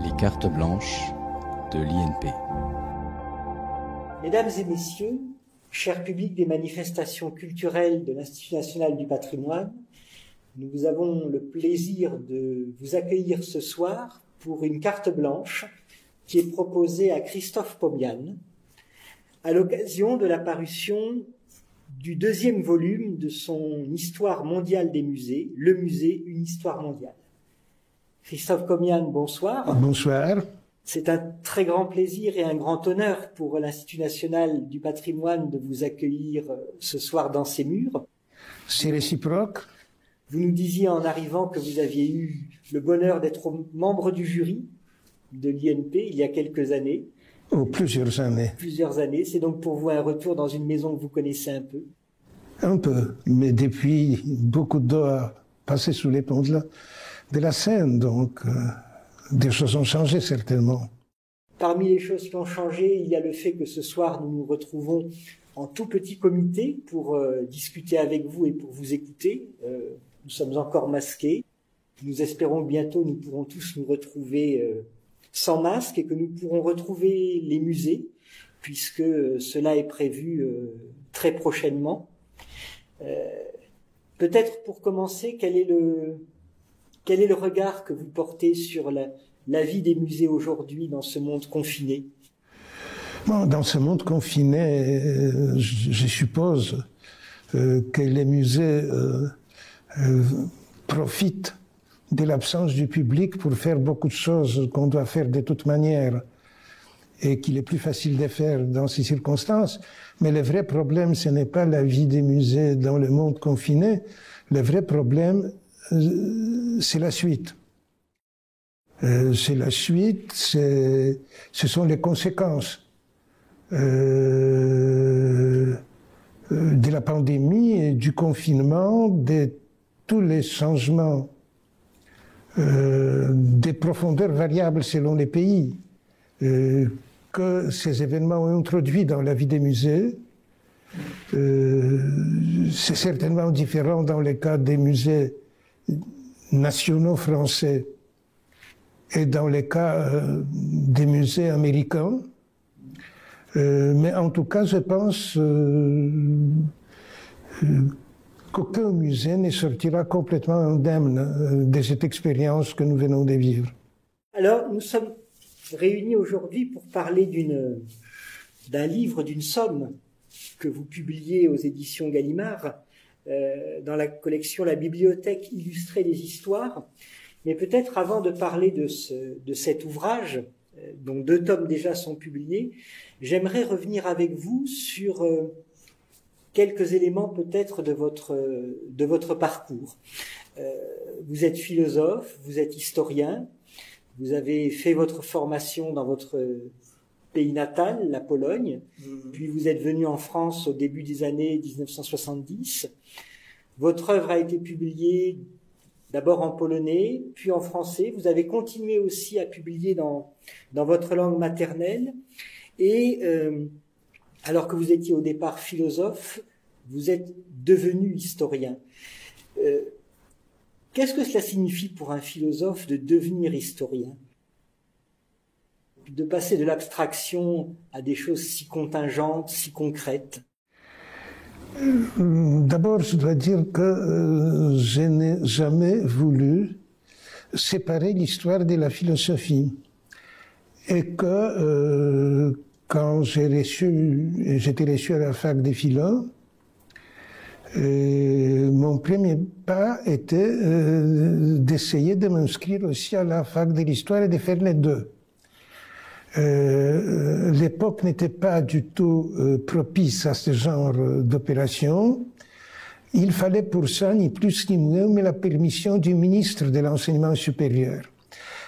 Les cartes blanches de l'INP. Mesdames et messieurs, cher public des manifestations culturelles de l'Institut national du patrimoine, nous avons le plaisir de vous accueillir ce soir pour une carte blanche qui est proposée à Christophe Pomian à l'occasion de la parution du deuxième volume de son Histoire mondiale des musées, Le musée, une histoire mondiale. Christophe Pomian, bonsoir. Bonsoir. C'est un très grand plaisir et un grand honneur pour l'Institut national du patrimoine de vous accueillir ce soir dans ses murs. C'est réciproque. Vous nous disiez en arrivant que vous aviez eu le bonheur d'être membre du jury de l'INP il y a quelques années. Oh, plusieurs années. Plusieurs années. C'est donc pour vous un retour dans une maison que vous connaissez un peu. Un peu, mais depuis, beaucoup d'eau a passé sous les ponts de la Seine, donc des choses ont changé certainement. Parmi les choses qui ont changé, il y a le fait que ce soir nous nous retrouvons en tout petit comité pour discuter avec vous et pour vous écouter. Nous sommes encore masqués. Nous espérons que bientôt nous pourrons tous nous retrouver sans masque et que nous pourrons retrouver les musées, puisque cela est prévu très prochainement. Peut-être pour commencer, quel est le regard que vous portez sur la vie des musées aujourd'hui dans ce monde confiné? Bon, dans ce monde confiné, je suppose que les musées profitent de l'absence du public pour faire beaucoup de choses qu'on doit faire de toute manière et qu'il est plus facile de faire dans ces circonstances. Mais le vrai problème, ce n'est pas la vie des musées dans le monde confiné. Le vrai problème, c'est la suite. C'est la suite, ce sont les conséquences de la pandémie et du confinement, de tous les changements des profondeurs variables selon les pays que ces événements ont introduit dans la vie des musées. C'est certainement différent dans le cas des musées nationaux français et dans le cas des musées américains. Mais en tout cas, je pense qu'aucun musée ne sortira complètement indemne de cette expérience que nous venons de vivre. Alors, nous sommes réunis aujourd'hui pour parler d'un livre, d'une somme que vous publiez aux éditions Gallimard, dans la collection La Bibliothèque illustrée des histoires. Mais peut-être avant de parler de cet ouvrage, dont 2 tomes déjà sont publiés, j'aimerais revenir avec vous sur quelques éléments peut-être de votre parcours. Vous êtes philosophe, vous êtes historien, vous avez fait votre formation dans votre pays natal, la Pologne, puis vous êtes venu en France au début des années 1970. Votre œuvre a été publiée d'abord en polonais, puis en français. Vous avez continué aussi à publier dans votre langue maternelle. Et alors que vous étiez au départ philosophe, vous êtes devenu historien. Qu'est-ce que cela signifie pour un philosophe de devenir historien? De passer de l'abstraction à des choses si contingentes, si concrètes? D'abord, je dois dire que je n'ai jamais voulu séparer l'histoire de la philosophie. Et que quand j'étais reçu à la fac des philo, mon premier pas était d'essayer de m'inscrire aussi à la fac de l'histoire et de faire les deux. L'époque n'était pas du tout propice à ce genre d'opération. Il fallait pour ça ni plus ni moins mais la permission du ministre de l'enseignement supérieur.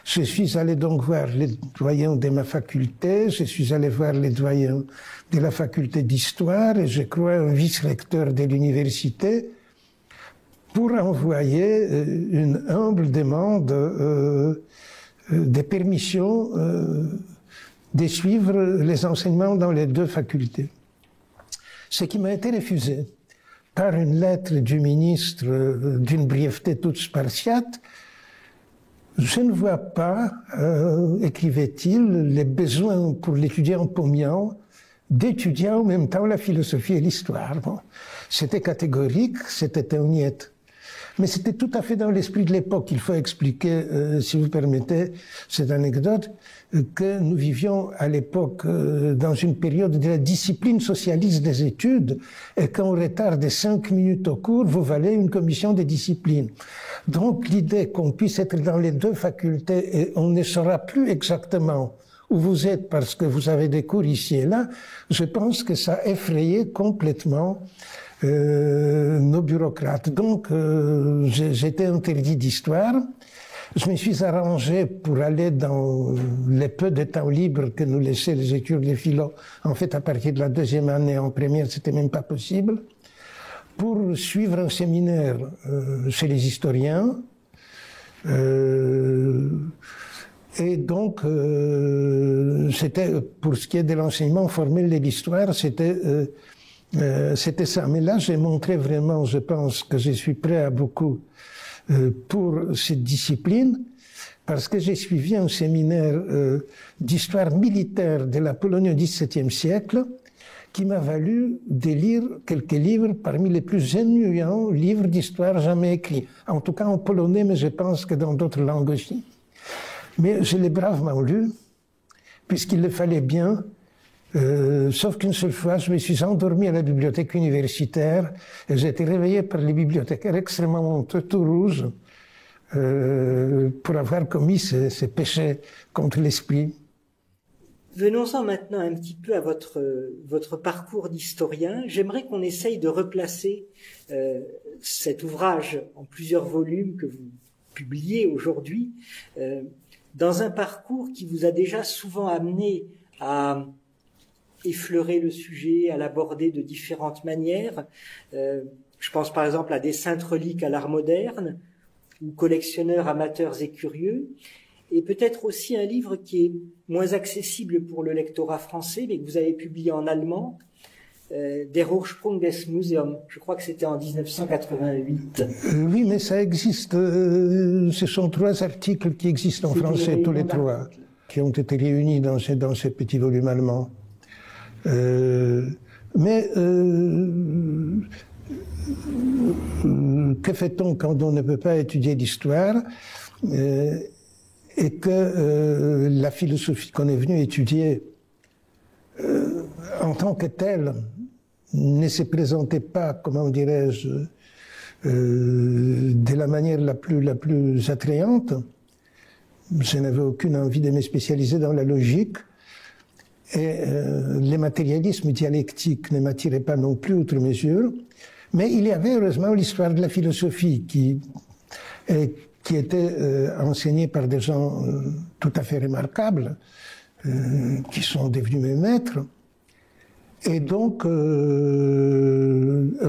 Je suis allé donc voir les doyens de ma faculté, je suis allé voir les doyens de la faculté d'histoire et je crois un vice-recteur de l'université pour envoyer une humble demande de permission de suivre les enseignements dans les 2 facultés. Ce qui m'a été refusé par une lettre du ministre d'une brièveté toute spartiate, Je ne vois pas, écrivait-il, les besoins pour l'étudiant Pomian d'étudier en même temps la philosophie et l'histoire. Bon, c'était catégorique, c'était un niet. Mais c'était tout à fait dans l'esprit de l'époque. Il faut expliquer, si vous permettez, cette anecdote, que nous vivions à l'époque dans une période de la discipline socialiste des études, et qu'en retard de 5 minutes au cours, vous valez une commission de discipline. Donc l'idée qu'on puisse être dans les deux facultés et on ne saura plus exactement où vous êtes parce que vous avez des cours ici et là, je pense que ça effrayait complètement nos bureaucrates. Donc, j'étais interdit d'histoire. Je me suis arrangé pour aller dans les peu de temps libre que nous laissaient les études de philo. En fait, à partir de la deuxième année, en première, c'était même pas possible. Pour suivre un séminaire chez les historiens. Et donc, c'était, pour ce qui est de l'enseignement formel de l'histoire, c'était ça. Mais là, j'ai montré vraiment, je pense que je suis prêt à beaucoup pour cette discipline, parce que j'ai suivi un séminaire d'histoire militaire de la Pologne au XVIIe siècle, qui m'a valu de lire quelques livres parmi les plus ennuyants livres d'histoire jamais écrits. En tout cas en polonais, mais je pense que dans d'autres langues aussi. Mais je l'ai bravement lu, puisqu'il le fallait bien. Sauf qu'une seule fois, je me suis endormi à la bibliothèque universitaire et j'ai été réveillé par les bibliothécaires extrêmement honteux, tout rouges, pour avoir commis ces péchés contre l'esprit. Venons-en maintenant un petit peu à votre parcours d'historien. J'aimerais qu'on essaye de replacer cet ouvrage en plusieurs volumes que vous publiez aujourd'hui dans un parcours qui vous a déjà souvent amené à effleurer le sujet, à l'aborder de différentes manières. Je pense par exemple à des saintes reliques à l'art moderne, ou collectionneurs amateurs et curieux, et peut-être aussi un livre qui est moins accessible pour le lectorat français, mais que vous avez publié en allemand, Der Ursprung des Museums. Je crois que c'était en 1988. Oui, mais ça existe. Ce sont 3 articles qui existent en français, tous les 3, qui ont été réunis dans ces petits volumes allemands. Mais que fait-on quand on ne peut pas étudier l'histoire et que la philosophie qu'on est venu étudier en tant que telle ne se présentait pas, comment dirais-je, de la manière la plus attrayante. Je n'avais aucune envie de me spécialiser dans la logique. Et le matérialisme dialectique ne m'attirait pas non plus outre mesure. Mais il y avait heureusement l'histoire de la philosophie qui était enseignée par des gens tout à fait remarquables, qui sont devenus mes maîtres. Et donc, un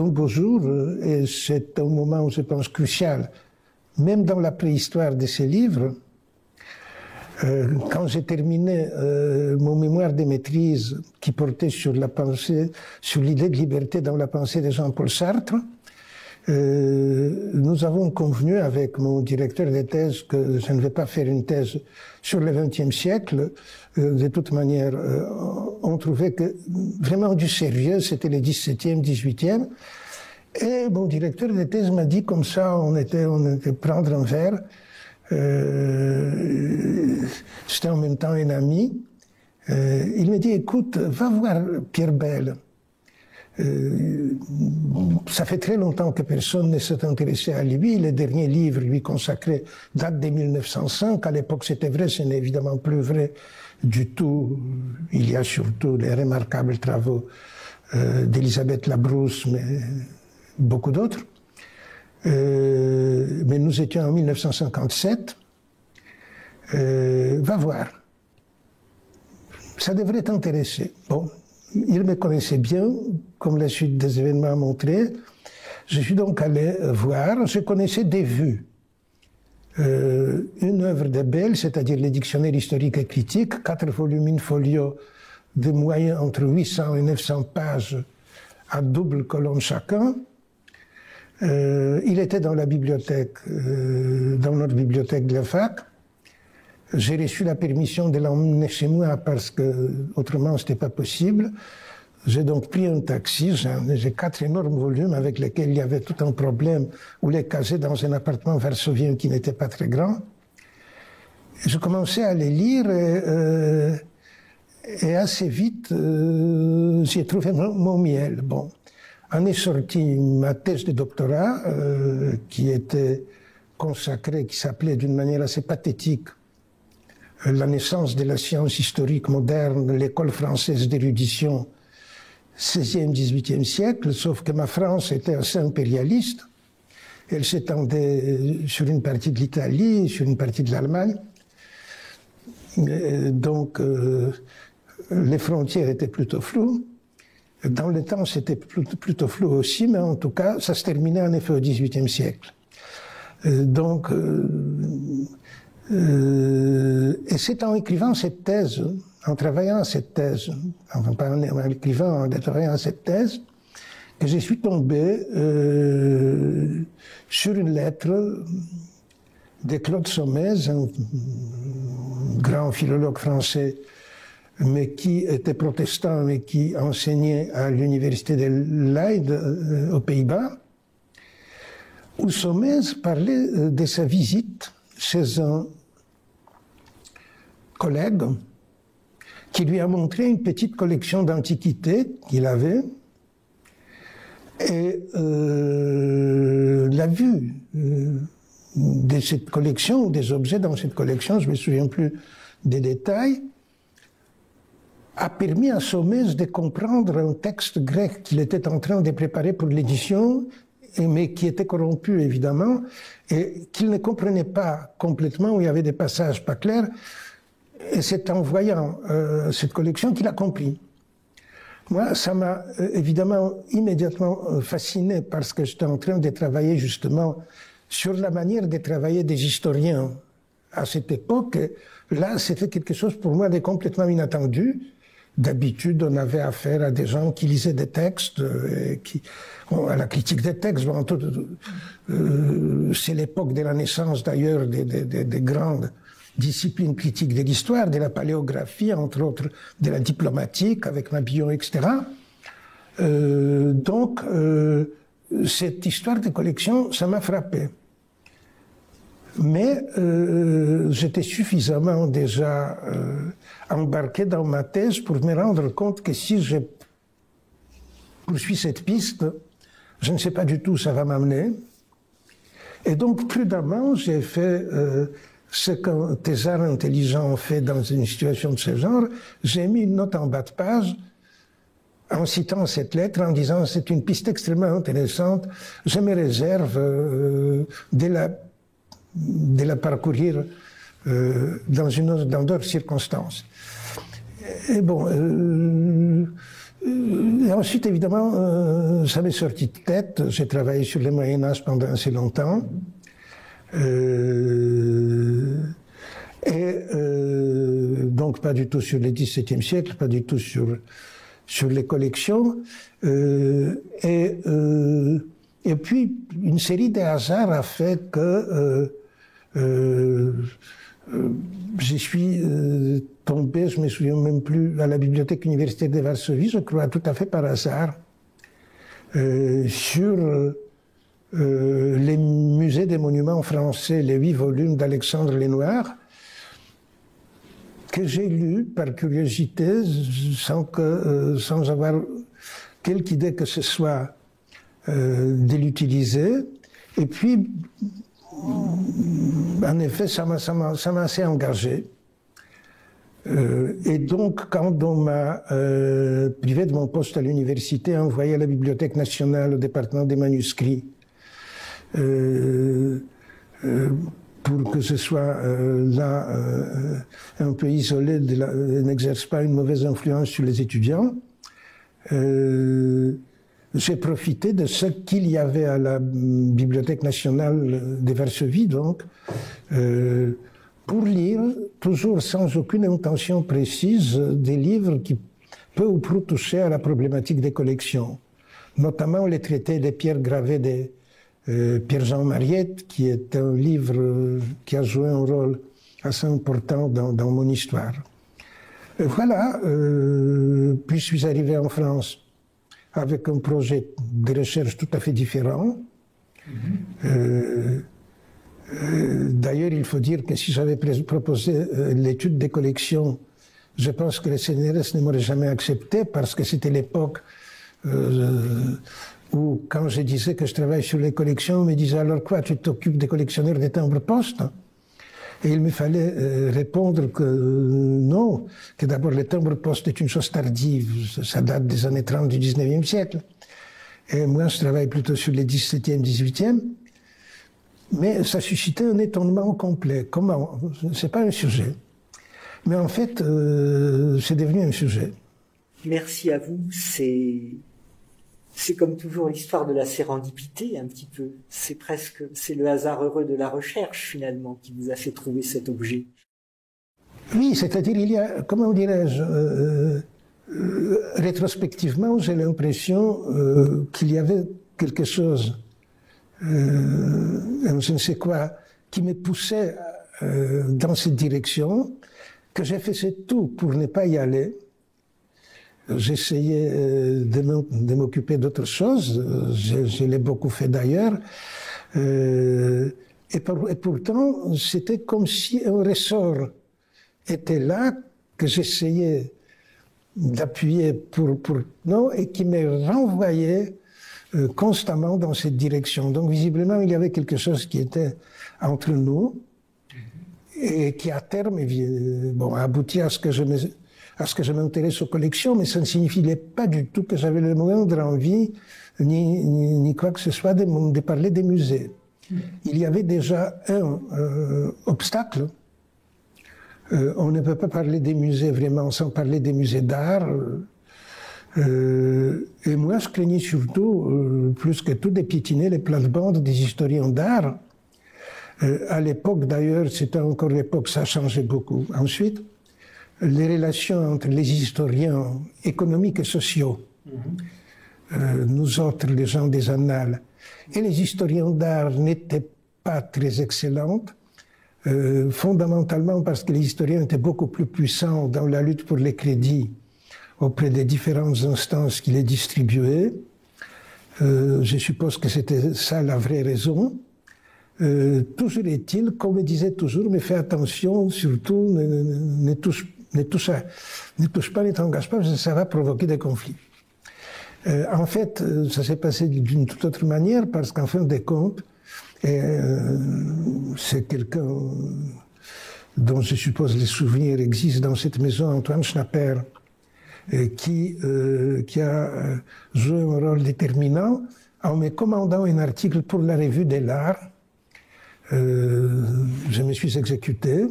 beau jour, et c'est un moment, je pense, crucial, même dans la préhistoire de ces livres, quand j'ai terminé mon mémoire de maîtrise qui portait sur la pensée, sur l'idée de liberté dans la pensée de Jean-Paul Sartre, nous avons convenu avec mon directeur de thèse que je ne vais pas faire une thèse sur le XXe siècle. De toute manière, on trouvait que vraiment du sérieux, c'était le XVIIe, XVIIIe. Et mon directeur de thèse m'a dit comme ça, on était prendre un verre. C'était en même temps un ami. Il me dit, écoute, va voir Pierre Bell. Ça fait très longtemps que personne ne s'est intéressé à lui. Le dernier livre lui consacré date de 1905. À l'époque, c'était vrai, ce n'est évidemment plus vrai du tout. Il y a surtout les remarquables travaux d'Elisabeth Labrousse, mais beaucoup d'autres. Mais nous étions en 1957. Va voir. Ça devrait t'intéresser. Bon, il me connaissait bien, comme la suite des événements a montré. Je suis donc allé voir. Je connaissais des vues. Une œuvre de Bell, c'est-à-dire le dictionnaire historique et critique, 4 volumes in folio de moyens entre 800 et 900 pages à double colonne chacun. Il était dans la bibliothèque, dans notre bibliothèque de la fac. J'ai reçu la permission de l'emmener chez moi parce que autrement c'était pas possible. J'ai donc pris un taxi, j'ai 4 énormes volumes avec lesquels il y avait tout un problème, où les caser dans un appartement varsovien qui n'était pas très grand. Je commençais à les lire et assez vite j'ai trouvé mon miel. Bon, en est sortie ma thèse de doctorat qui était consacrée, qui s'appelait d'une manière assez pathétique La naissance de la science historique moderne, l'école française d'érudition, 16e, 18e siècle, sauf que ma France était assez impérialiste. Elle s'étendait sur une partie de l'Italie, sur une partie de l'Allemagne. Donc, les frontières étaient plutôt floues. Dans le temps, c'était plutôt flou aussi, mais en tout cas, ça se terminait en effet au XVIIIe siècle. Donc, et c'est en écrivant cette thèse, en travaillant cette thèse, enfin pas en écrivant, en travaillant cette thèse, que je suis tombé sur une lettre de Claude Saumaise, un grand philologue français, mais qui était protestant, mais qui enseignait à l'université de Leyde, aux Pays-Bas, où Saumaise parlait de sa visite chez un collègue qui lui a montré une petite collection d'antiquités qu'il avait, et la vue de cette collection, des objets dans cette collection, je ne me souviens plus des détails, a permis à Saumaise de comprendre un texte grec qu'il était en train de préparer pour l'édition, mais qui était corrompu évidemment, et qu'il ne comprenait pas complètement, où il y avait des passages pas clairs, et c'est en voyant cette collection qu'il a compris. Moi, ça m'a évidemment immédiatement fasciné parce que j'étais en train de travailler justement sur la manière de travailler des historiens à cette époque. Là, c'était quelque chose pour moi de complètement inattendu. D'habitude, on avait affaire à des gens qui lisaient des textes, à la critique des textes. Bon, c'est l'époque de la naissance d'ailleurs des grandes disciplines critiques de l'histoire, de la paléographie, entre autres de la diplomatique, avec Mabillon, etc. Donc, cette histoire de collection, ça m'a frappé. Mais j'étais suffisamment déjà embarqué dans ma thèse pour me rendre compte que si je poursuis cette piste, je ne sais pas du tout où ça va m'amener. Et donc, prudemment, j'ai fait ce qu'un thésard intelligent fait dans une situation de ce genre. J'ai mis une note en bas de page en citant cette lettre, en disant c'est une piste extrêmement intéressante, je me réserve de la parcourir dans d'autres circonstances. Et bon, et ensuite évidemment, ça m'est sorti de tête. J'ai travaillé sur le Moyen-Âge pendant assez longtemps. Donc pas du tout sur le XVIIe siècle, pas du tout sur les collections. Et puis, une série de hasards a fait que je suis tombé, je ne me souviens même plus, à la bibliothèque universitaire de Varsovie, je crois tout à fait par hasard, sur les musées des monuments français, les 8 volumes d'Alexandre Lenoir, que j'ai lus par curiosité, sans avoir quelque idée que ce soit de l'utiliser. Et puis, en effet, ça m'a assez engagé. Et donc, quand on m'a privé de mon poste à l'université, envoyé à la Bibliothèque nationale, au département des manuscrits, pour que ce soit là un peu isolé, n'exerce pas une mauvaise influence sur les étudiants, j'ai profité de ce qu'il y avait à la Bibliothèque nationale de Varsovie, donc, pour lire, toujours sans aucune intention précise, des livres qui peu ou prou touchaient à la problématique des collections, notamment les traités des pierres gravées de Pierre-Jean Mariette, qui est un livre qui a joué un rôle assez important dans mon histoire. Voilà, puis je suis arrivé en France avec un projet de recherche tout à fait différent. D'ailleurs, il faut dire que si j'avais proposé l'étude des collections, je pense que le CNRS ne m'aurait jamais accepté parce que c'était l'époque où, quand je disais que je travaille sur les collections, on me disait alors quoi, tu t'occupes des collectionneurs des timbres-poste? Et il me fallait répondre que non, que d'abord le timbre-poste est une chose tardive, ça date des années 30 du 19e siècle. Et moi, je travaille plutôt sur les 17e, 18e. Mais ça suscitait un étonnement complet. Comment? C'est pas un sujet. Mais en fait, c'est devenu un sujet. Merci à vous. C'est comme toujours l'histoire de la sérendipité, un petit peu. C'est le hasard heureux de la recherche, finalement, qui vous a fait trouver cet objet. Oui, c'est-à-dire, il y a, comment dirais-je, rétrospectivement, j'ai l'impression qu'il y avait quelque chose, je ne sais quoi, qui me poussait dans cette direction, que j'ai fait tout pour ne pas y aller. J'essayais de m'occuper d'autres choses, je l'ai beaucoup fait d'ailleurs, et pourtant c'était comme si un ressort était là, que j'essayais d'appuyer non, et qui me renvoyait constamment dans cette direction. Donc visiblement il y avait quelque chose qui était entre nous, et qui à terme a abouti à ce que je m'intéresse aux collections, mais ça ne signifiait pas du tout que j'avais le moindre envie, ni quoi que ce soit, de parler des musées. Il y avait déjà un obstacle. On ne peut pas parler des musées vraiment sans parler des musées d'art. Et moi, je craignais surtout, plus que tout, de piétiner les plates-bandes des historiens d'art. À l'époque, d'ailleurs, c'était encore l'époque, ça a changé beaucoup. Ensuite, les relations entre les historiens économiques et sociaux, nous autres, les gens des annales, et les historiens d'art n'étaient pas très excellentes, fondamentalement parce que les historiens étaient beaucoup plus puissants dans la lutte pour les crédits auprès des différentes instances qui les distribuaient. Je suppose que c'était ça la vraie raison. Toujours est-il, qu'on me disait toujours, mais fais attention, surtout, ne touche pas, ne t'engage pas, parce que ça va provoquer des conflits. En fait, ça s'est passé d'une toute autre manière, parce qu'en fin de compte, c'est quelqu'un dont je suppose les souvenirs existent dans cette maison, Antoine Schnapper, qui a joué un rôle déterminant en me commandant un article pour la Revue de l'Art. Je me suis exécuté,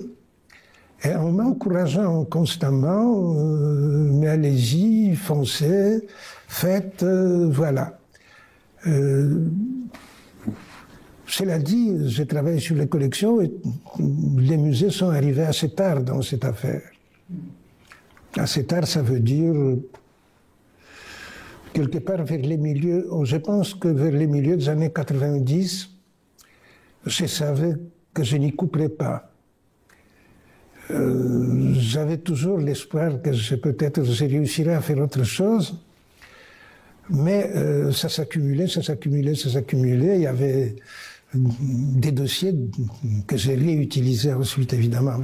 et en m'encourageant constamment, mais allez-y, foncez, faites, voilà. Cela dit, j'ai travaillé sur les collections et les musées sont arrivés assez tard dans cette affaire. Assez tard, ça veut dire quelque part vers les milieux, je pense que vers les milieux des années 90, je savais que je n'y couperais pas. J'avais toujours l'espoir que peut-être je réussirais à faire autre chose, mais ça s'accumulait. Il y avait des dossiers que j'ai réutilisés ensuite, évidemment.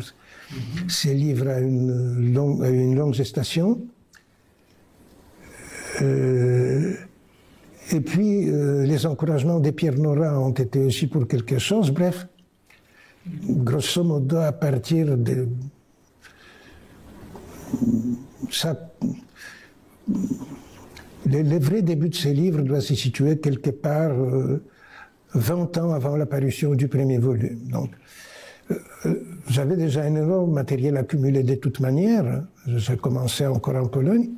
Ces livres à une longue gestation. Et puis, les encouragements des Pierre Nora ont été aussi pour quelque chose. Bref, grosso modo, à partir de ça, le vrai début de ces livres doit se situer quelque part 20 ans avant l'apparition du premier volume. Donc, j'avais déjà un énorme matériel accumulé de toute manière. J'ai commencé encore en Pologne.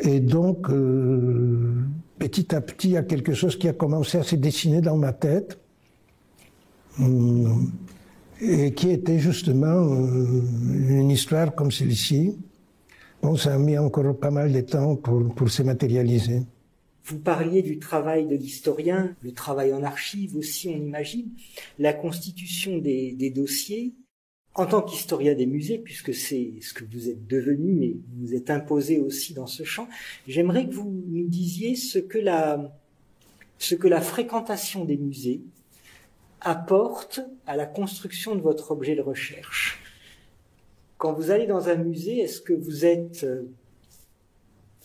Et donc, petit à petit, il y a quelque chose qui a commencé à se dessiner dans ma tête, et qui était justement une histoire comme celle-ci. Bon, ça a mis encore pas mal de temps pour se matérialiser. Vous parliez du travail de l'historien, le travail en archives aussi, on imagine, la constitution des dossiers. En tant qu'historien des musées, puisque c'est ce que vous êtes devenu, mais vous vous êtes imposé aussi dans ce champ, j'aimerais que vous nous disiez ce que la fréquentation des musées apporte à la construction de votre objet de recherche. Quand vous allez dans un musée, est-ce que vous êtes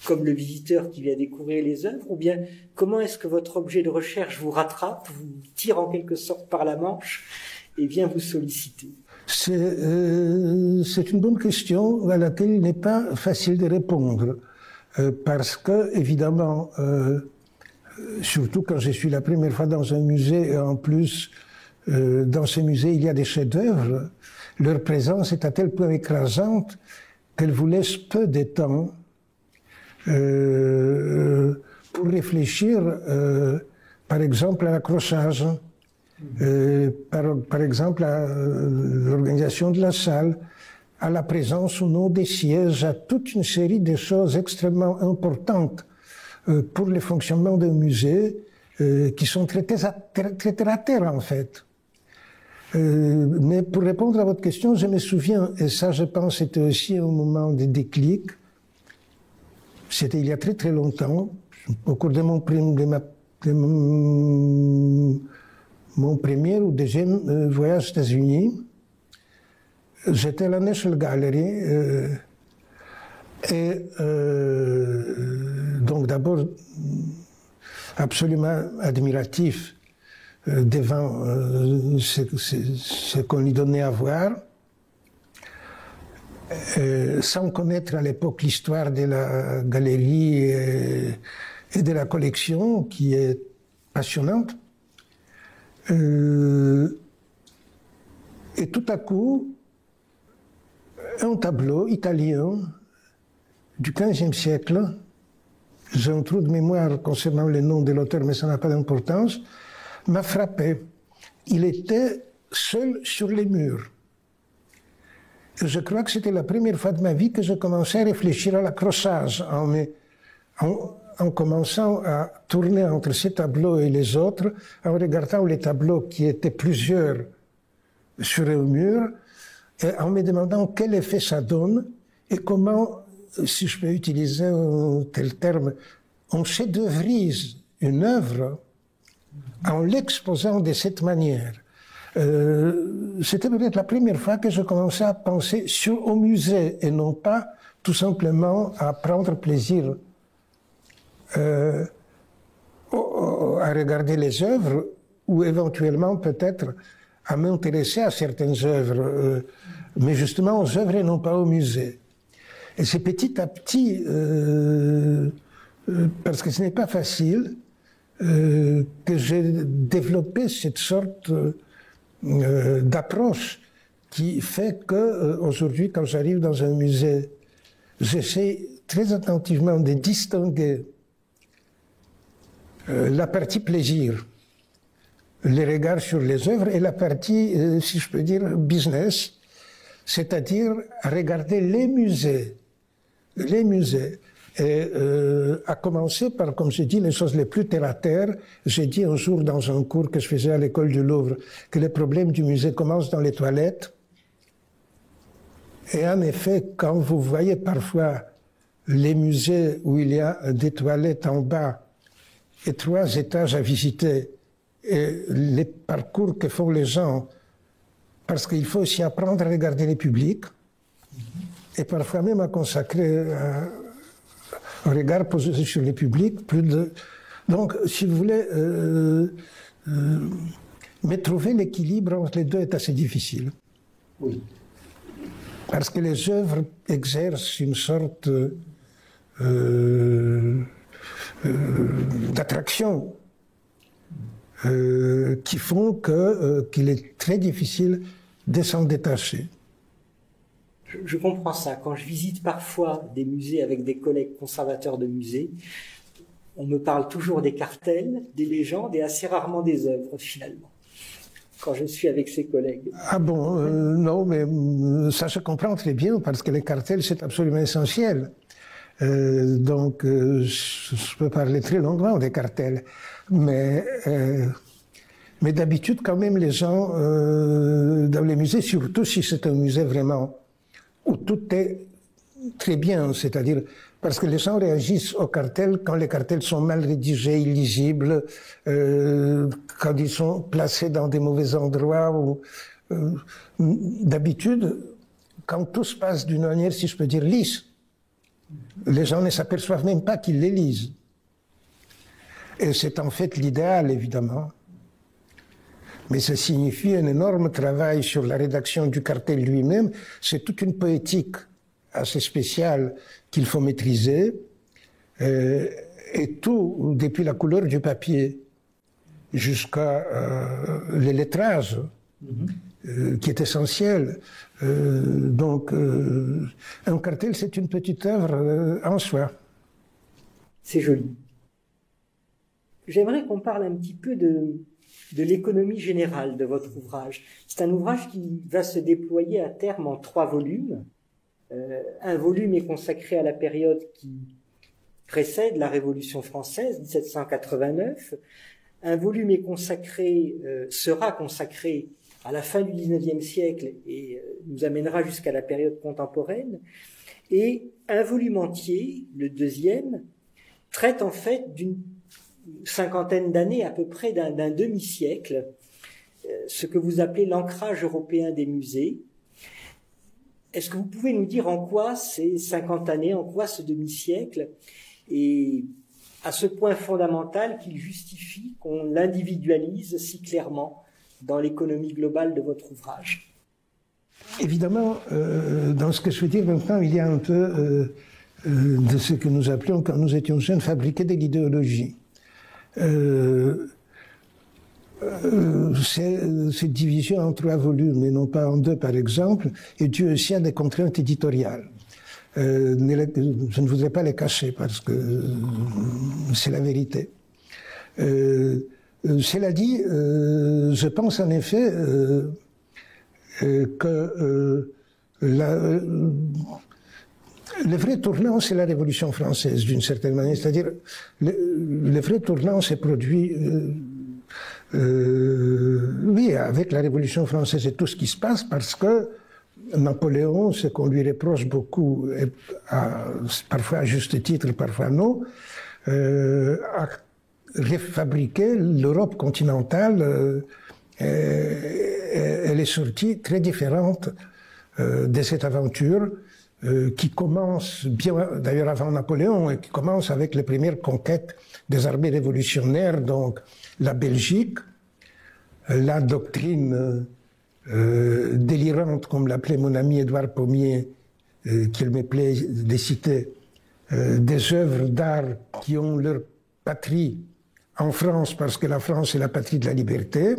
comme le visiteur qui vient découvrir les œuvres, ou bien comment est-ce que votre objet de recherche vous rattrape, vous tire en quelque sorte par la manche et vient vous solliciter? C'est une bonne question à laquelle il n'est pas facile de répondre, parce que, évidemment, surtout quand je suis la première fois dans un musée, et en plus, dans ce musée, il y a des chefs-d'œuvre, leur présence est à tel point écrasante qu'elle vous laisse peu de temps pour réfléchir, par exemple, à l'accrochage. Par exemple, à l'organisation de la salle, à la présence ou non des sièges, à toute une série de choses extrêmement importantes pour le fonctionnement d'un musée qui sont très terre à terre en fait. Mais pour répondre à votre question, je me souviens, et ça je pense c'était aussi un moment de déclic, c'était il y a très très longtemps, au cours de mon premier ou deuxième voyage aux États-Unis. J'étais à la National Gallery donc d'abord absolument admiratif devant ce qu'on lui donnait à voir, sans connaître à l'époque l'histoire de la galerie et de la collection qui est passionnante. Et tout à coup, un tableau italien du XVe siècle, j'ai un trou de mémoire concernant le nom de l'auteur, mais ça n'a pas d'importance, m'a frappé. Il était seul sur les murs. Et je crois que c'était la première fois de ma vie que je commençais à réfléchir à l'accrochage en commençant à tourner entre ces tableaux et les autres, en regardant les tableaux qui étaient plusieurs sur un mur, et en me demandant quel effet ça donne et comment, si je peux utiliser un tel terme, on chef-d'œuvrise une œuvre en l'exposant de cette manière. C'était peut-être la première fois que je commençais à penser au musée et non pas tout simplement à prendre plaisir à regarder les œuvres ou éventuellement peut-être à m'intéresser à certaines œuvres, mais justement aux œuvres et non pas au musée. Et c'est petit à petit, parce que ce n'est pas facile, que j'ai développé cette sorte d'approche qui fait que aujourd'hui, quand j'arrive dans un musée, j'essaie très attentivement de distinguer la partie plaisir, les regards sur les œuvres, et la partie, si je peux dire, business, c'est-à-dire regarder les musées. Les musées. Et à commencer par, comme je dis, les choses les plus terre à terre. J'ai dit un jour dans un cours que je faisais à l'école du Louvre que les problèmes du musée commencent dans les toilettes. Et en effet, quand vous voyez parfois les musées où il y a des toilettes en bas et 3 étages à visiter, et les parcours que font les gens, parce qu'il faut aussi apprendre à regarder les publics, et parfois même à consacrer un regard posé sur les publics. Donc, si vous voulez, mais trouver l'équilibre entre les deux est assez difficile. Oui. Parce que les œuvres exercent une sorte d'attraction qui font qu'il est très difficile de s'en détacher. Je comprends ça. Quand je visite parfois des musées avec des collègues conservateurs de musées, on me parle toujours des cartels, des légendes et assez rarement des œuvres finalement, quand je suis avec ces collègues. Ah bon, non, mais ça je comprends très bien parce que les cartels c'est absolument essentiel. Donc, je peux parler très longuement des cartels. Mais d'habitude, quand même, les gens, dans les musées, surtout si c'est un musée vraiment où tout est très bien, c'est-à-dire parce que les gens réagissent aux cartels quand les cartels sont mal rédigés, illisibles, quand ils sont placés dans des mauvais endroits. D'habitude, quand tout se passe d'une manière, si je peux dire, lisse, les gens ne s'aperçoivent même pas qu'ils les lisent. Et c'est en fait l'idéal, évidemment. Mais ça signifie un énorme travail sur la rédaction du cartel lui-même. C'est toute une poétique assez spéciale qu'il faut maîtriser. Et tout, depuis la couleur du papier jusqu'à les lettrages, qui est essentiel. Donc, un cartel, c'est une petite œuvre en soi. C'est joli. J'aimerais qu'on parle un petit peu de l'économie générale de votre ouvrage. C'est un ouvrage qui va se déployer à terme en 3 volumes. Un volume est consacré à la période qui précède la Révolution française, 1789. Un volume est sera consacré à la fin du XIXe siècle et nous amènera jusqu'à la période contemporaine. Et un volume entier, le deuxième, traite en fait d'une 50aine d'années, à peu près d'un demi-siècle, ce que vous appelez l'ancrage européen des musées. Est-ce que vous pouvez nous dire en quoi ces 50 années, en quoi ce demi-siècle est à ce point fondamental qu'il justifie qu'on l'individualise si clairement dans l'économie globale de votre ouvrage? Évidemment, dans ce que je veux dire maintenant, il y a un peu de ce que nous appelions, quand nous étions jeunes, fabriquer de l'idéologie. Cette division en 3 volumes et non pas en 2 par exemple est due aussi à des contraintes éditoriales. Je ne voudrais pas les cacher parce que c'est la vérité. Cela dit, je pense en effet que le vrai tournant, c'est la Révolution française, d'une certaine manière. C'est-à-dire, le vrai tournant s'est produit, oui, avec la Révolution française et tout ce qui se passe, parce que Napoléon, ce qu'on lui reproche beaucoup, parfois à juste titre, parfois non, a refabriqué l'Europe continentale. Elle est sortie très différente de cette aventure qui commence bien d'ailleurs avant Napoléon et qui commence avec les premières conquêtes des armées révolutionnaires, donc la Belgique, la doctrine délirante, comme l'appelait mon ami Édouard Pommier, qu'il me plaît de citer, des œuvres d'art qui ont leur patrie en France parce que la France est la patrie de la liberté,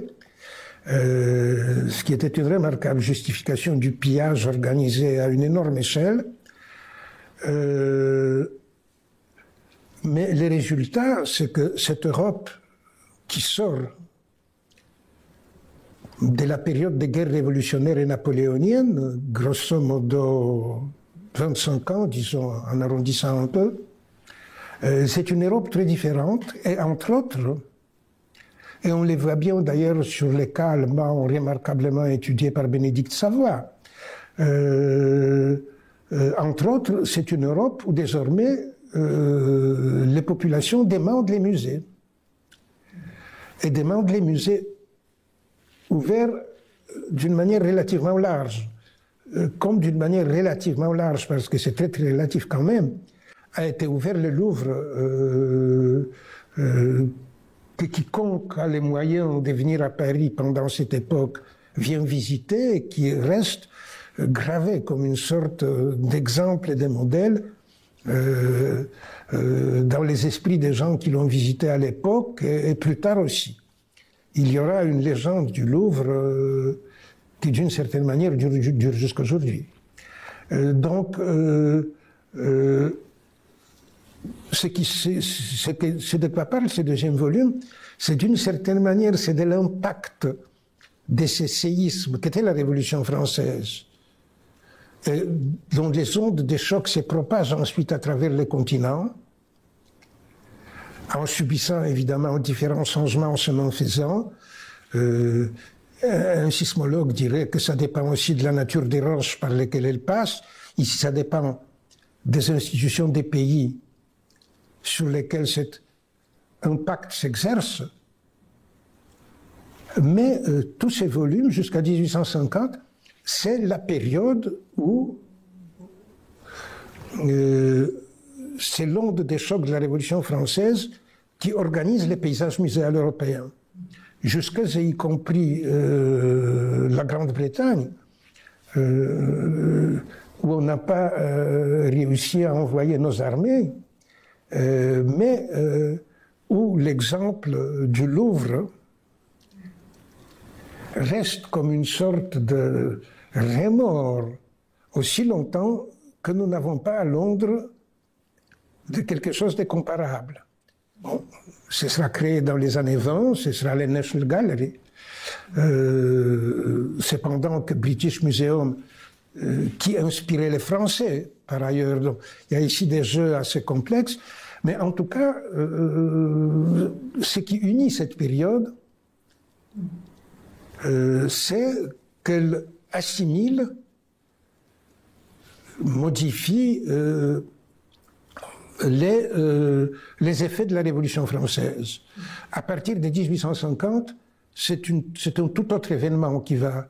ce qui était une remarquable justification du pillage organisé à une énorme échelle. Mais le résultat, c'est que cette Europe qui sort de la période des guerres révolutionnaires et napoléoniennes, grosso modo 25 ans, disons, en arrondissant un peu, c'est une Europe très différente, et entre autres, et on les voit bien d'ailleurs sur les cas allemands remarquablement étudiés par Bénédicte Savoy. Entre autres, c'est une Europe où désormais les populations demandent les musées. Et demandent les musées ouverts d'une manière relativement large. Comme d'une manière relativement large, parce que c'est très très relatif quand même, a été ouvert le Louvre, que quiconque a les moyens de venir à Paris pendant cette époque vient visiter et qui reste gravé comme une sorte d'exemple et de modèle dans les esprits des gens qui l'ont visité à l'époque et plus tard aussi. Il y aura une légende du Louvre qui d'une certaine manière dure jusqu'à aujourd'hui. Donc, ce de quoi parle ce deuxième volume, c'est d'une certaine manière, c'est de l'impact de ce séisme qu'était la Révolution française dont les ondes de choc se propagent ensuite à travers les continents, en subissant évidemment différents changements en chemin faisant. Un sismologue dirait que ça dépend aussi de la nature des roches par lesquelles elles passent. Ici, ça dépend des institutions des pays sur lesquels cet impact s'exerce. Mais tous ces volumes, jusqu'à 1850, c'est la période où c'est l'onde des chocs de la Révolution française qui organise les paysages muséals européens. Jusqu'à et y compris la Grande-Bretagne, où on n'a pas réussi à envoyer nos armées, mais où l'exemple du Louvre reste comme une sorte de remords aussi longtemps que nous n'avons pas à Londres de quelque chose de comparable. Bon, ce sera créé dans les années 20, ce sera la National Gallery. Cependant que British Museum, qui inspirait les Français, par ailleurs. Donc, il y a ici des jeux assez complexes, mais en tout cas, ce qui unit cette période, c'est qu'elle assimile, modifie les effets de la Révolution française. À partir de 1850, c'est un tout autre événement qui va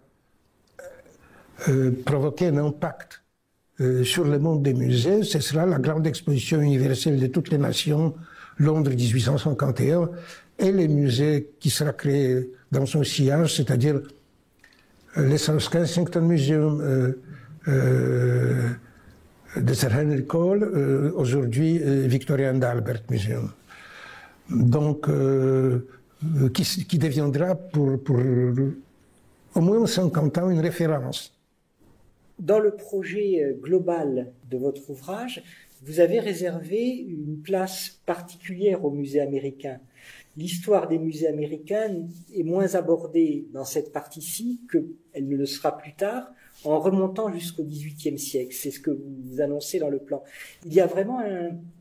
provoquer un impact sur le monde des musées. Ce sera la grande exposition universelle de toutes les nations, Londres 1851, et les musées qui sera créé dans son sillage, c'est-à-dire le South Kensington Museum de Sir Henry Cole, aujourd'hui Victoria and Albert Museum. Donc, qui deviendra pour au moins 50 ans une référence. Dans le projet global de votre ouvrage, vous avez réservé une place particulière aux musées américains. L'histoire des musées américains est moins abordée dans cette partie-ci qu'elle ne le sera plus tard, en remontant jusqu'au XVIIIe siècle. C'est ce que vous annoncez dans le plan. Il y a vraiment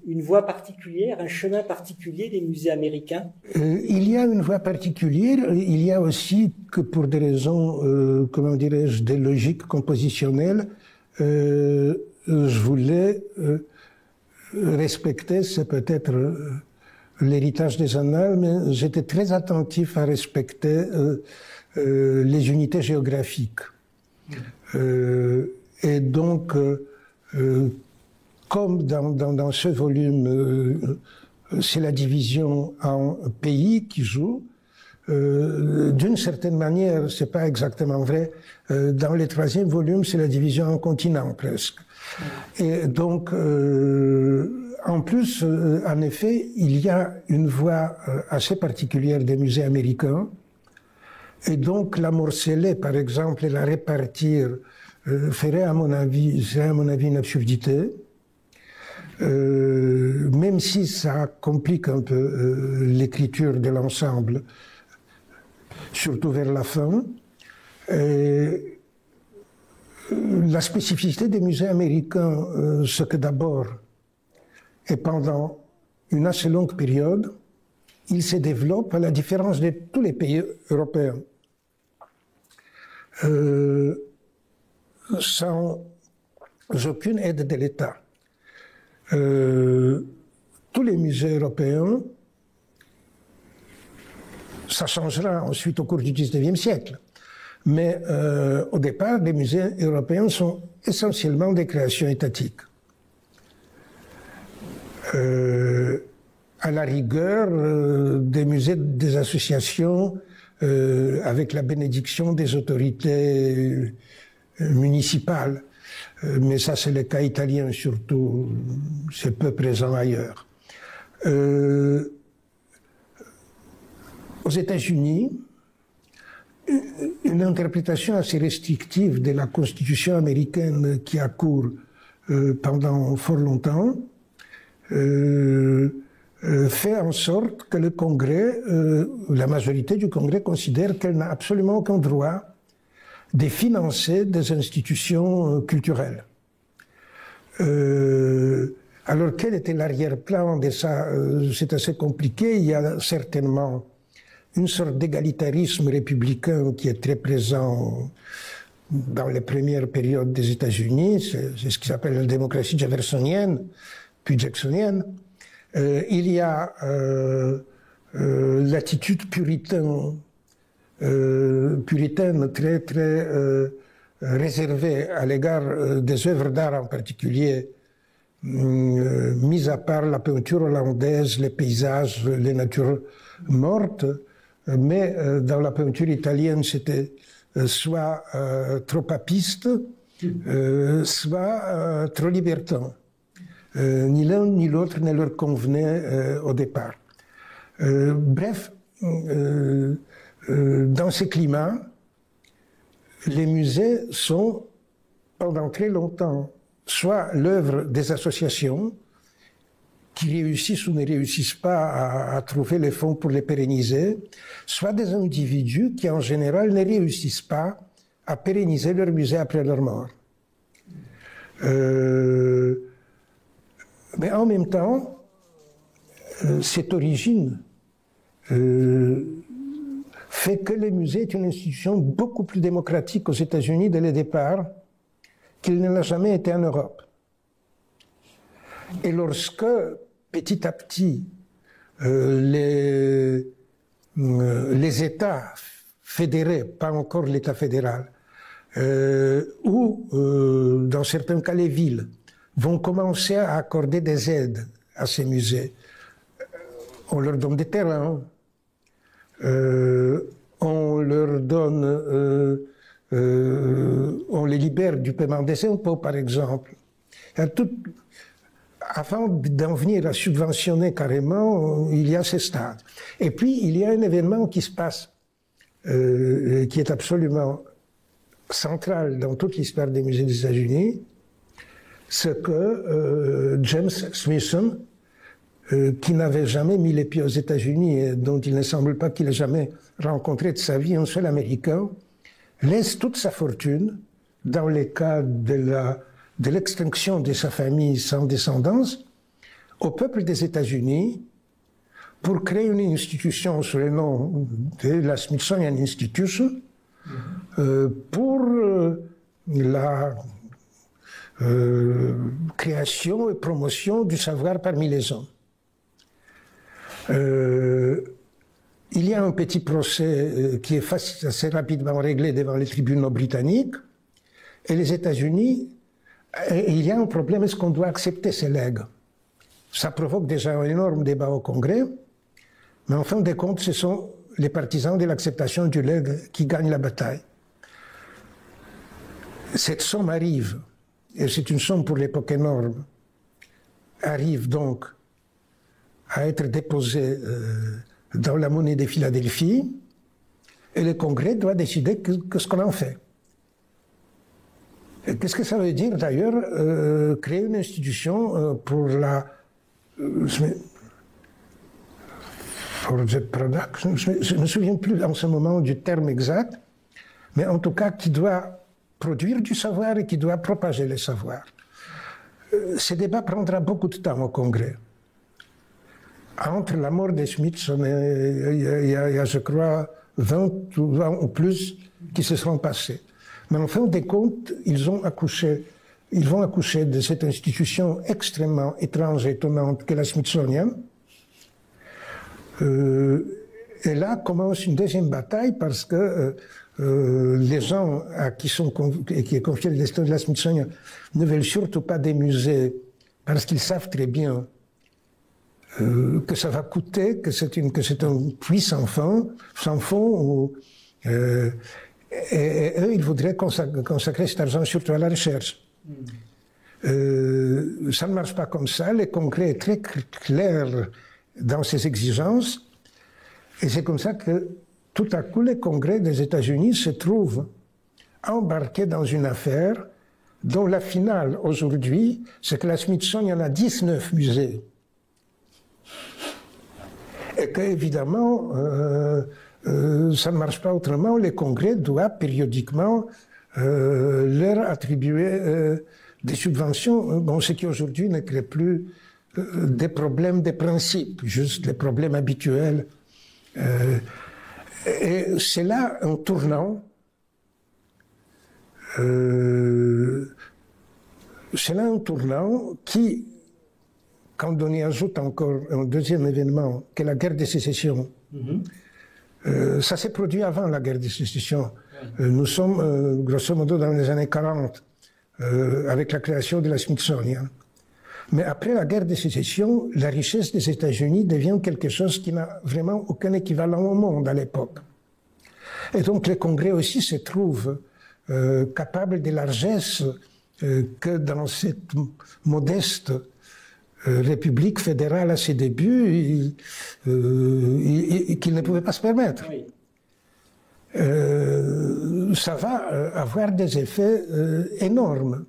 une voie particulière, un chemin particulier des musées américains? Il y a une voie particulière. Il y a aussi que pour des raisons, comment dirais-je, des logiques compositionnelles, je voulais respecter, c'est peut-être l'héritage des annales, mais j'étais très attentif à respecter les unités géographiques. Et donc, comme dans ce volume, c'est la division en pays qui joue, d'une certaine manière, c'est pas exactement vrai. Dans le troisième volume, c'est la division en continents presque. Et donc, en plus, en effet, il y a une voie assez particulière des musées américains. Et donc, la morceler, par exemple, et la répartir serait à mon avis une absurdité, même si ça complique un peu l'écriture de l'ensemble, surtout vers la fin. La spécificité des musées américains, c'est que d'abord, et pendant une assez longue période, ils se développent à la différence de tous les pays européens. Sans aucune aide de l'État. Tous les musées européens, ça changera ensuite au cours du XIXe siècle, mais au départ, les musées européens sont essentiellement des créations étatiques. À la rigueur, des musées, des associations, avec la bénédiction des autorités municipales. Mais ça, c'est le cas italien surtout, c'est peu présent ailleurs. Aux États-Unis, une interprétation assez restrictive de la Constitution américaine qui a cours pendant fort longtemps fait en sorte que le Congrès, la majorité du Congrès considère qu'elle n'a absolument aucun droit de financer des institutions culturelles. Alors, quel était l'arrière-plan de ça? C'est assez compliqué. Il y a certainement une sorte d'égalitarisme républicain qui est très présent dans les premières périodes des États-Unis. C'est ce qui s'appelle la démocratie jeffersonienne, puis jacksonienne. Il y a l'attitude puritaine très, très réservée à l'égard des œuvres d'art en particulier, mis à part la peinture hollandaise, les paysages, les natures mortes, mais dans la peinture italienne, c'était soit trop papiste, soit trop libertin. Ni l'un ni l'autre ne leur convenait au départ. Bref, dans ces climats, les musées sont, pendant très longtemps, soit l'œuvre des associations qui réussissent ou ne réussissent pas à trouver les fonds pour les pérenniser, soit des individus qui, en général, ne réussissent pas à pérenniser leur musée après leur mort. Mais en même temps, cette origine fait que le musée est une institution beaucoup plus démocratique aux États-Unis dès le départ qu'il ne l'a jamais été en Europe. Et lorsque, petit à petit, les États fédérés, pas encore l'État fédéral, ou dans certains cas les villes, vont commencer à accorder des aides à ces musées. On leur donne des terrains, on leur donne, on les libère du paiement des impôts, par exemple. Avant d'en venir à subventionner carrément, il y a ces stades. Et puis, il y a un événement qui se passe, qui est absolument central dans toute l'histoire des musées des États-Unis, c'est que James Smithson, qui n'avait jamais mis les pieds aux États-Unis et dont il ne semble pas qu'il ait jamais rencontré de sa vie un seul Américain, laisse toute sa fortune, dans le cas de l'extinction de sa famille sans descendance, au peuple des États-Unis pour créer une institution sous le nom de la Smithsonian Institution pour la création et promotion du savoir parmi les hommes. Il y a un petit procès qui est assez rapidement réglé devant les tribunaux britanniques, et les États-Unis, il y a un problème, est-ce qu'on doit accepter ces legs? Ça provoque déjà un énorme débat au Congrès, mais en fin de compte, ce sont les partisans de l'acceptation du legs qui gagnent la bataille. Cette somme arrive, et c'est une somme pour l'époque énorme, arrive donc à être déposée dans la monnaie de Philadelphie, et le Congrès doit décider ce qu'on en fait. Qu'est-ce que ça veut dire d'ailleurs, créer une institution pour la... for the production, je ne me souviens plus en ce moment du terme exact, mais en tout cas qui doit produire du savoir et qui doit propager le savoir. Ce débat prendra beaucoup de temps au Congrès. Entre la mort de Smithson, il y a, je crois, 20 ou plus qui se seront passés. Mais en fin de compte, ils vont accoucher de cette institution extrêmement étrange et étonnante qu'est la Smithsonian. Et là commence une deuxième bataille parce que les gens à qui est confié le destin de la Smithsonian ne veulent surtout pas des musées parce qu'ils savent très bien que ça va coûter, que c'est un puits sans fond, et eux, ils voudraient consacrer cet argent surtout à la recherche. Ça ne marche pas comme ça. Le Congrès est très clair dans ses exigences. Et c'est comme ça que, tout à coup, le Congrès des États-Unis se trouve embarqué dans une affaire dont la finale, aujourd'hui, c'est que la Smithsonian a 19 musées. Et qu'évidemment, ça ne marche pas autrement. Les congrès doivent périodiquement leur attribuer des subventions, bon, ce qui aujourd'hui ne crée plus des problèmes de principe, juste les problèmes habituels. Et c'est là un tournant. C'est là un tournant qui, quand on y ajoute encore un deuxième événement, qui est la guerre de sécession, ça s'est produit avant la guerre de sécession. Nous sommes, grosso modo, dans les années 40, avec la création de la Smithsonian. Mais après la guerre de sécession, la richesse des États-Unis devient quelque chose qui n'a vraiment aucun équivalent au monde à l'époque. Et donc les congrès aussi se trouvent capables de largesses que dans cette modeste république fédérale à ses débuts, qu'ils ne pouvaient pas se permettre. Oui. Ça va avoir des effets énormes,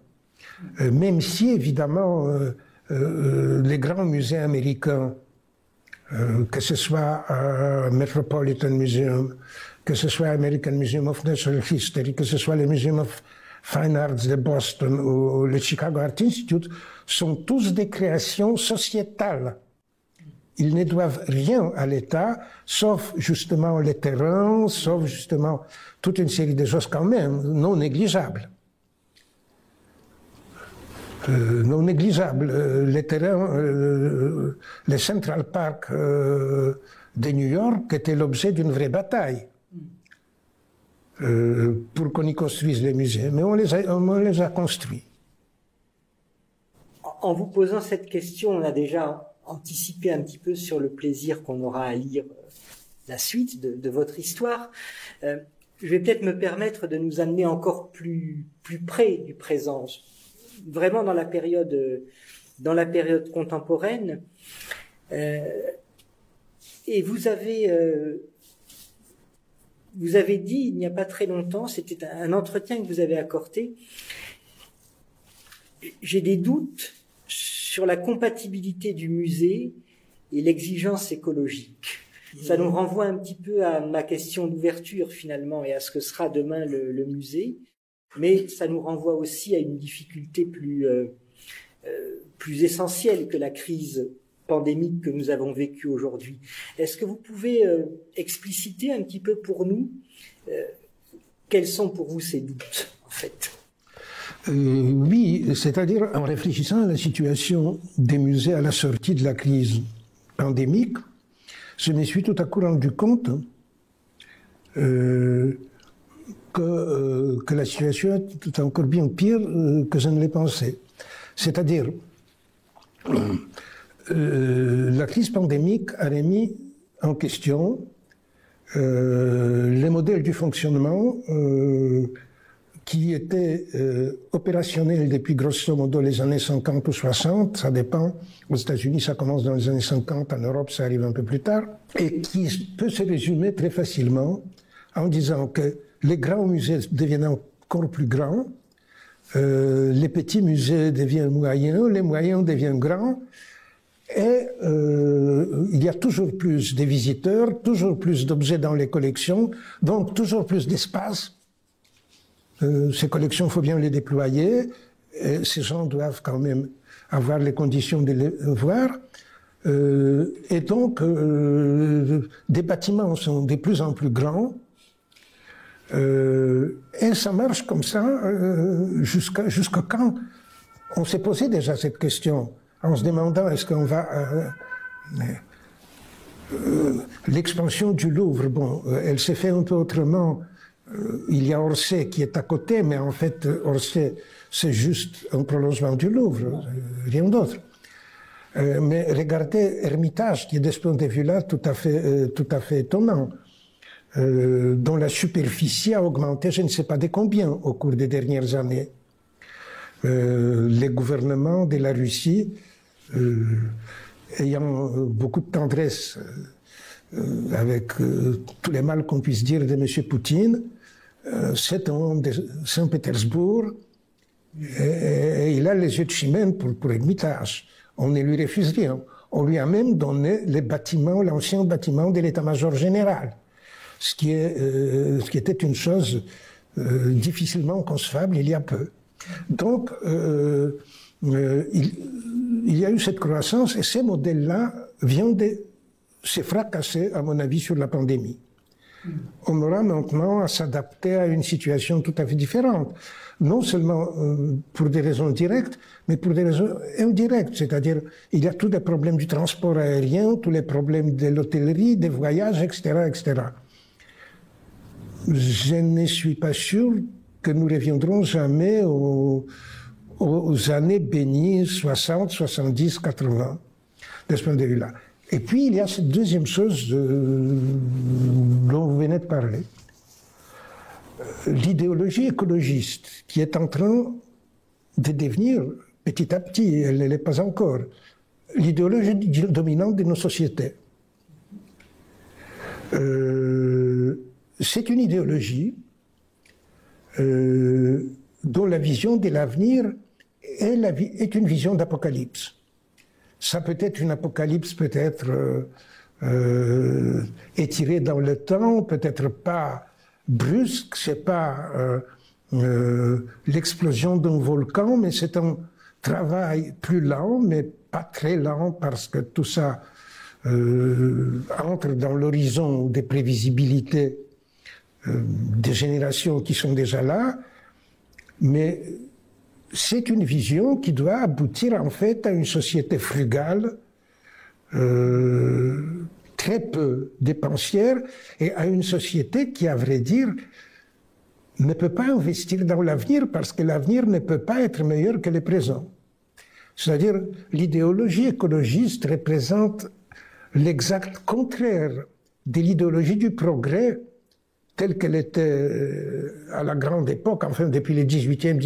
même si évidemment les grands musées américains, que ce soit Metropolitan Museum, que ce soit American Museum of Natural History, que ce soit le Museum of Fine Arts de Boston ou le Chicago Art Institute, sont tous des créations sociétales. Ils ne doivent rien à l'État, sauf justement les terrains, sauf justement toute une série de choses quand même non négligeables. Non négligeables. Les terrains, le Central Park de New York était l'objet d'une vraie bataille pour qu'on y construise les musées, mais on les a construits. En vous posant cette question, on a déjà anticipé un petit peu sur le plaisir qu'on aura à lire la suite de votre histoire. Je vais peut-être me permettre de nous amener encore plus près du présent, vraiment dans la période contemporaine. Et vous avez dit il n'y a pas très longtemps, c'était un entretien que vous avez accordé, j'ai des doutes sur la compatibilité du musée et l'exigence écologique. Ça nous renvoie un petit peu à ma question d'ouverture finalement et à ce que sera demain le musée, mais ça nous renvoie aussi à une difficulté plus essentielle que la crise pandémique que nous avons vécue aujourd'hui. Est-ce que vous pouvez expliciter un petit peu pour nous quels sont pour vous ces doutes en fait? Oui, c'est-à-dire en réfléchissant à la situation des musées à la sortie de la crise pandémique, je me suis tout à coup rendu compte que la situation est encore bien pire que je ne l'ai pensé. C'est-à-dire, la crise pandémique a remis en question les modèles du fonctionnement qui était opérationnel depuis grosso modo les années 50 ou 60, ça dépend. Aux États-Unis, ça commence dans les années 50, en Europe, ça arrive un peu plus tard, et qui peut se résumer très facilement en disant que les grands musées deviennent encore plus grands, les petits musées deviennent moyens, les moyens deviennent grands, et il y a toujours plus de visiteurs, toujours plus d'objets dans les collections, donc toujours plus d'espace. Ces collections, il faut bien les déployer. Et ces gens doivent quand même avoir les conditions de les voir. Et donc, des bâtiments sont de plus en plus grands. Et ça marche comme ça jusqu'à quand? On s'est posé déjà cette question en se demandant est-ce qu'on va... l'expansion du Louvre, bon, elle s'est faite un peu autrement. Il y a Orsay qui est à côté, mais en fait, Orsay, c'est juste un prolongement du Louvre, rien d'autre. Mais regardez Hermitage, qui est de ce point de vue-là tout à fait étonnant, dont la superficie a augmenté, je ne sais pas de combien, au cours des dernières années. Les gouvernements de la Russie, ayant beaucoup de tendresse avec tous les mal qu'on puisse dire de M. Poutine, c'est un homme de Saint-Pétersbourg et il a les yeux de chimène pour Hermitage. On ne lui refuse rien. On lui a même donné les bâtiments, l'ancien bâtiment de l'état-major général. ce qui était une chose difficilement concevable il y a peu. Donc, il y a eu cette croissance et ces modèles-là viennent de se fracasser, à mon avis, sur la pandémie. On aura maintenant à s'adapter à une situation tout à fait différente, non seulement pour des raisons directes, mais pour des raisons indirectes, c'est-à-dire il y a tous les problèmes du transport aérien, tous les problèmes de l'hôtellerie, des voyages, etc., etc. Je ne suis pas sûr que nous reviendrons jamais aux années bénies 60, 70, 80, de ce point de vue-là. Et puis, il y a cette deuxième chose dont vous venez de parler. L'idéologie écologiste qui est en train de devenir, petit à petit, elle ne l'est pas encore, l'idéologie dominante de nos sociétés. C'est une idéologie dont la vision de l'avenir est une vision d'apocalypse. Ça peut être une apocalypse, peut-être étirée dans le temps, peut-être pas brusque, c'est pas l'explosion d'un volcan, mais c'est un travail plus lent, mais pas très lent, parce que tout ça entre dans l'horizon des prévisibilités des générations qui sont déjà là, mais c'est une vision qui doit aboutir en fait à une société frugale, très peu dépensière, et à une société qui, à vrai dire, ne peut pas investir dans l'avenir parce que l'avenir ne peut pas être meilleur que le présent. C'est-à-dire, l'idéologie écologiste représente l'exact contraire de l'idéologie du progrès telle qu'elle était à la grande époque, enfin depuis le XVIIIe,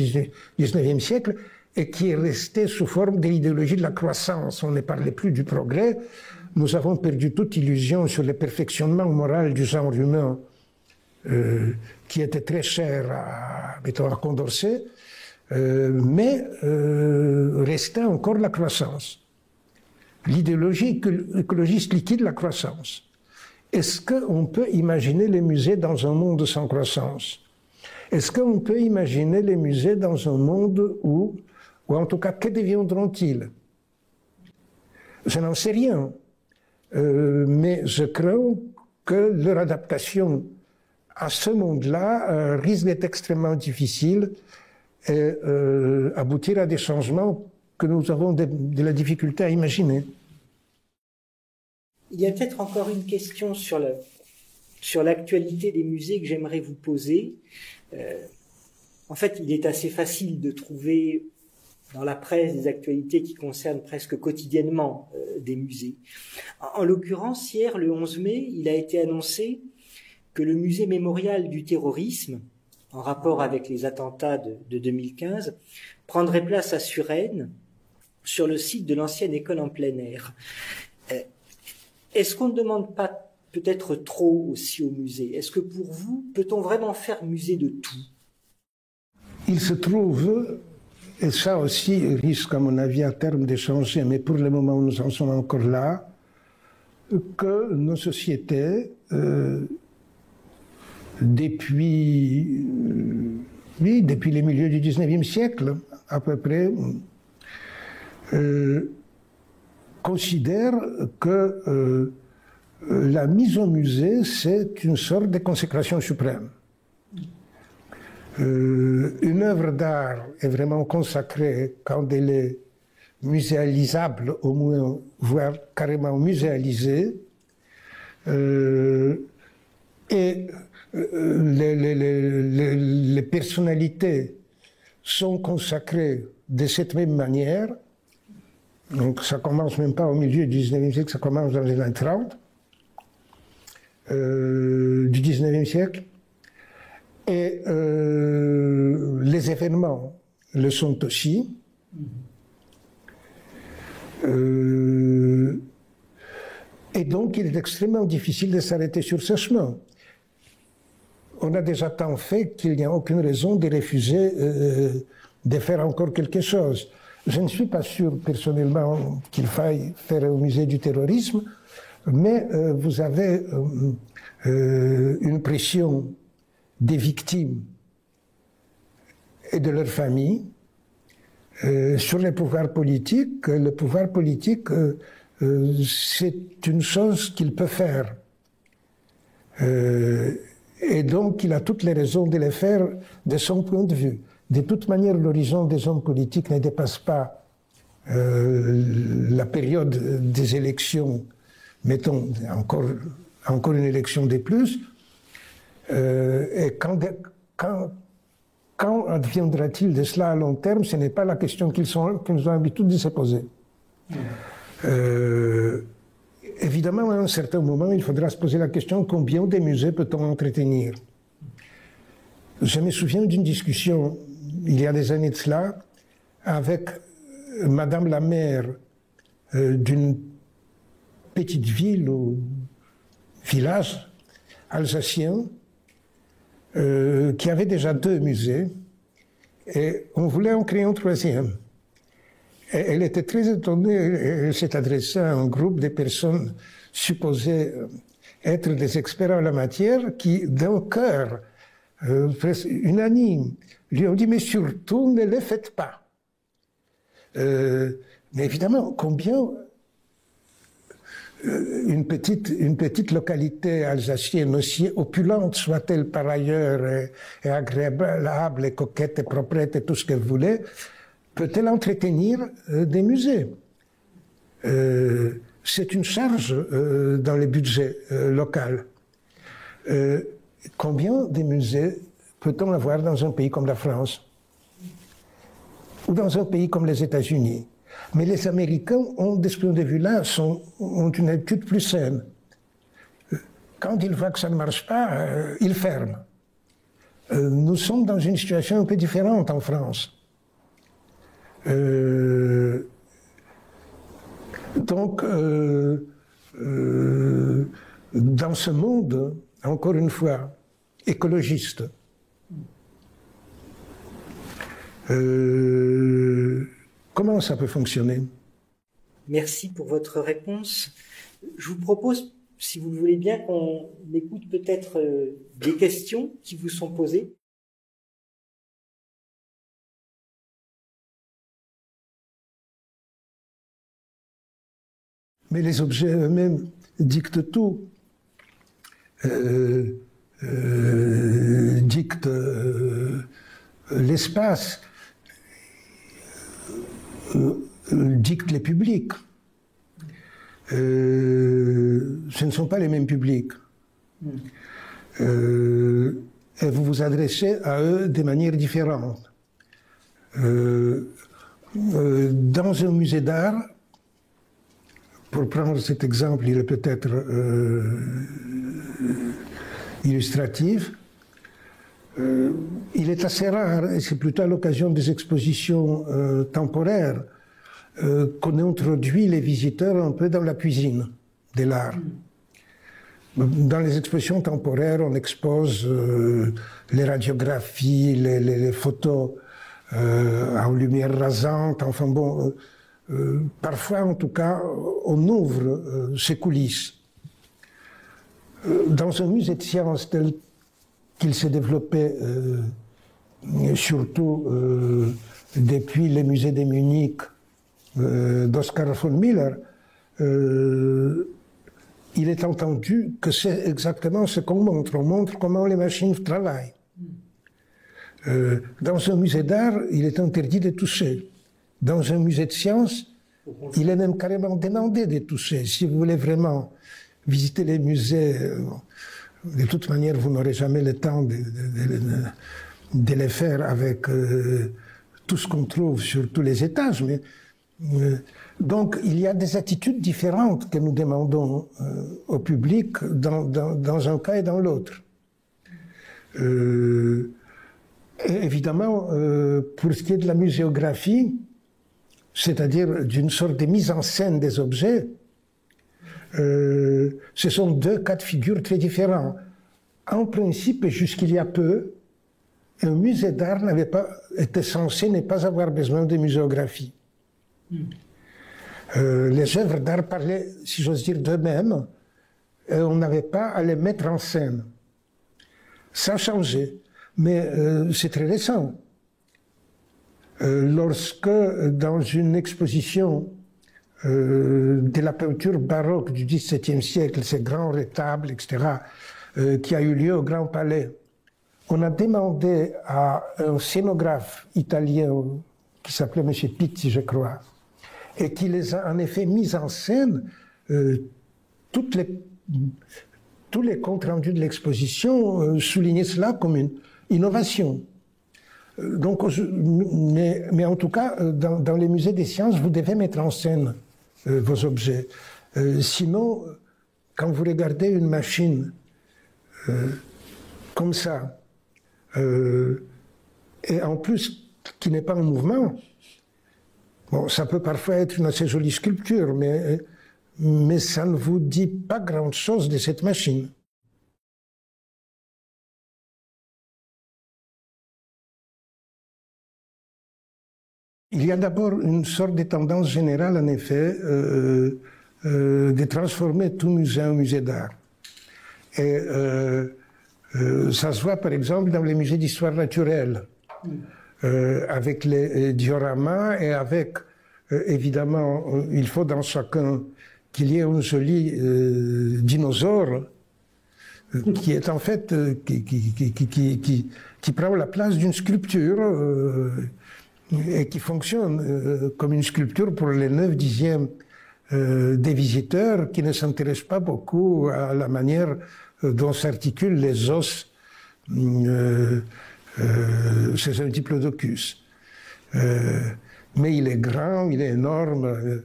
XIXe siècle, et qui est restée sous forme de l'idéologie de la croissance. On ne parlait plus du progrès. Nous avons perdu toute illusion sur le perfectionnement moral du genre humain, qui était très cher à Condorcet, mais restait encore la croissance. L'idéologie écologiste liquide la croissance. Est-ce qu'on peut imaginer les musées dans un monde sans croissance? Est-ce qu'on peut imaginer les musées dans un monde où en tout cas, que deviendront-ils? Je n'en sais rien, mais je crains que leur adaptation à ce monde-là risque d'être extrêmement difficile et aboutir à des changements que nous avons de la difficulté à imaginer. Il y a peut-être encore une question sur l'actualité des musées que j'aimerais vous poser. En fait, il est assez facile de trouver dans la presse des actualités qui concernent presque quotidiennement des musées. En l'occurrence, hier, le 11 mai, il a été annoncé que le musée mémorial du terrorisme, en rapport avec les attentats de 2015, prendrait place à Suresnes, sur le site de l'ancienne école en plein air. Est-ce qu'on ne demande pas peut-être trop aussi au musée? Est-ce que pour vous, peut-on vraiment faire musée de tout? Il se trouve, et ça aussi risque à mon avis à terme de changer, mais pour le moment nous en sommes encore là, que nos sociétés, depuis les milieux du XIXe siècle à peu près, considèrent que la mise au musée, c'est une sorte de consécration suprême. Une œuvre d'art est vraiment consacrée quand elle est muséalisable, au moins, voire carrément muséalisée, et les personnalités sont consacrées de cette même manière. Donc ça commence même pas au milieu du 19e siècle, ça commence dans les années 30 du 19e siècle. Et les événements le sont aussi. Et donc il est extrêmement difficile de s'arrêter sur ce chemin. On a déjà tant fait qu'il n'y a aucune raison de refuser de faire encore quelque chose. Je ne suis pas sûr personnellement qu'il faille faire au musée du terrorisme. mais vous avez une pression des victimes et de leurs familles sur les pouvoirs politiques. Le pouvoir politique, c'est une chose qu'il peut faire. Et donc, il a toutes les raisons de le faire de son point de vue. De toute manière, l'horizon des hommes politiques ne dépasse pas la période des élections, mettons encore une élection de plus. Et quand adviendra-t-il de cela à long terme, ce n'est pas la question qu'ils ont l'habitude de se poser. Évidemment, à un certain moment, il faudra se poser la question combien de musées peut-on entretenir? Je me souviens d'une discussion, il y a des années de cela, avec Madame la maire d'une petite ville ou village alsacien qui avait déjà 2 musées et on voulait en créer un 3e. Et elle était très étonnée, elle s'est adressée à un groupe de personnes supposées être des experts en la matière qui, d'un cœur presque unanime, lui ont dit « mais surtout ne le faites pas ». Mais évidemment, combien une petite localité alsacienne, aussi opulente soit-elle par ailleurs, et agréable, et coquette, et proprette, et tout ce qu'elle voulait, peut-elle entretenir des musées? C'est une charge dans les budgets locaux. Combien de musées peut-on avoir dans un pays comme la France ou dans un pays comme les États-Unis? Mais les Américains, de ce point de vue-là, ont une habitude plus saine. Quand ils voient que ça ne marche pas, ils ferment. Nous sommes dans une situation un peu différente en France. Donc, dans ce monde, encore une fois, écologiste, comment ça peut fonctionner? Merci pour votre réponse. Je vous propose, si vous le voulez bien, qu'on écoute peut-être des questions qui vous sont posées. Mais les objets eux-mêmes dictent tout. Dictent l'espace, dictent les publics. Ce ne sont pas les mêmes publics. Et vous vous adressez à eux de manière différente. Dans un musée d'art, pour prendre cet exemple, il est peut-être illustratif, il est assez rare, et c'est plutôt à l'occasion des expositions temporaires, qu'on introduit les visiteurs un peu dans la cuisine de l'art. Dans les expositions temporaires, on expose les radiographies, les photos en lumière rasante, enfin bon... parfois, en tout cas, on ouvre ces coulisses. Dans un musée de sciences tel qu'il s'est développé, surtout depuis les musées de Munich d'Oskar von Miller, il est entendu que c'est exactement ce qu'on montre. On montre comment les machines travaillent. Dans un musée d'art, il est interdit de toucher. Dans un musée de sciences, il est même carrément demandé de toucher. Si vous voulez vraiment visiter les musées, de toute manière, vous n'aurez jamais le temps de les faire avec tout ce qu'on trouve sur tous les étages. Mais, donc, il y a des attitudes différentes que nous demandons au public dans un cas et dans l'autre. Évidemment, pour ce qui est de la muséographie, c'est-à-dire d'une sorte de mise en scène des objets, ce sont 2 cas de figure très différents. En principe, jusqu'il y a peu, un musée d'art était censé ne pas avoir besoin de muséographie. Les œuvres d'art parlaient, si j'ose dire, d'eux-mêmes, et on n'avait pas à les mettre en scène. Ça a changé, mais c'est très récent. Lorsque, dans une exposition de la peinture baroque du XVIIe siècle, ces grands rétables, etc., qui a eu lieu au Grand Palais, on a demandé à un scénographe italien qui s'appelait M. Pizzi, je crois, et qui les a en effet mis en scène, tous les comptes rendus de l'exposition soulignaient cela comme une innovation. Donc, mais en tout cas, dans les musées des sciences, vous devez mettre en scène vos objets. Sinon, quand vous regardez une machine comme ça, et en plus qui n'est pas en mouvement, bon, ça peut parfois être une assez jolie sculpture, mais ça ne vous dit pas grand-chose de cette machine. Il y a d'abord une sorte de tendance générale, en effet, de transformer tout musée en musée d'art. Et ça se voit, par exemple, dans les musées d'histoire naturelle, avec les dioramas et avec, évidemment, il faut dans chacun qu'il y ait un joli dinosaure qui est en fait, qui prend la place d'une sculpture et qui fonctionne comme une sculpture pour les 9/10 des visiteurs qui ne s'intéressent pas beaucoup à la manière dont s'articulent les os chez un diplodocus. Mais il est grand, il est énorme.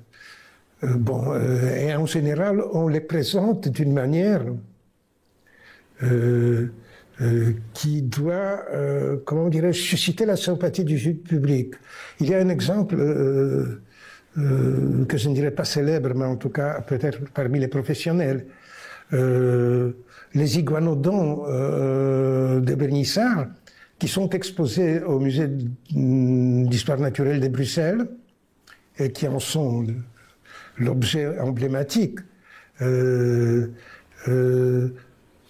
Bon, et en général, on les présente d'une manière qui doit, comment dirais-je, susciter la sympathie du public. Il y a un exemple que je ne dirais pas célèbre, mais en tout cas peut-être parmi les professionnels. Les iguanodons de Bernissart, qui sont exposés au musée d'histoire naturelle de Bruxelles, et qui en sont l'objet emblématique,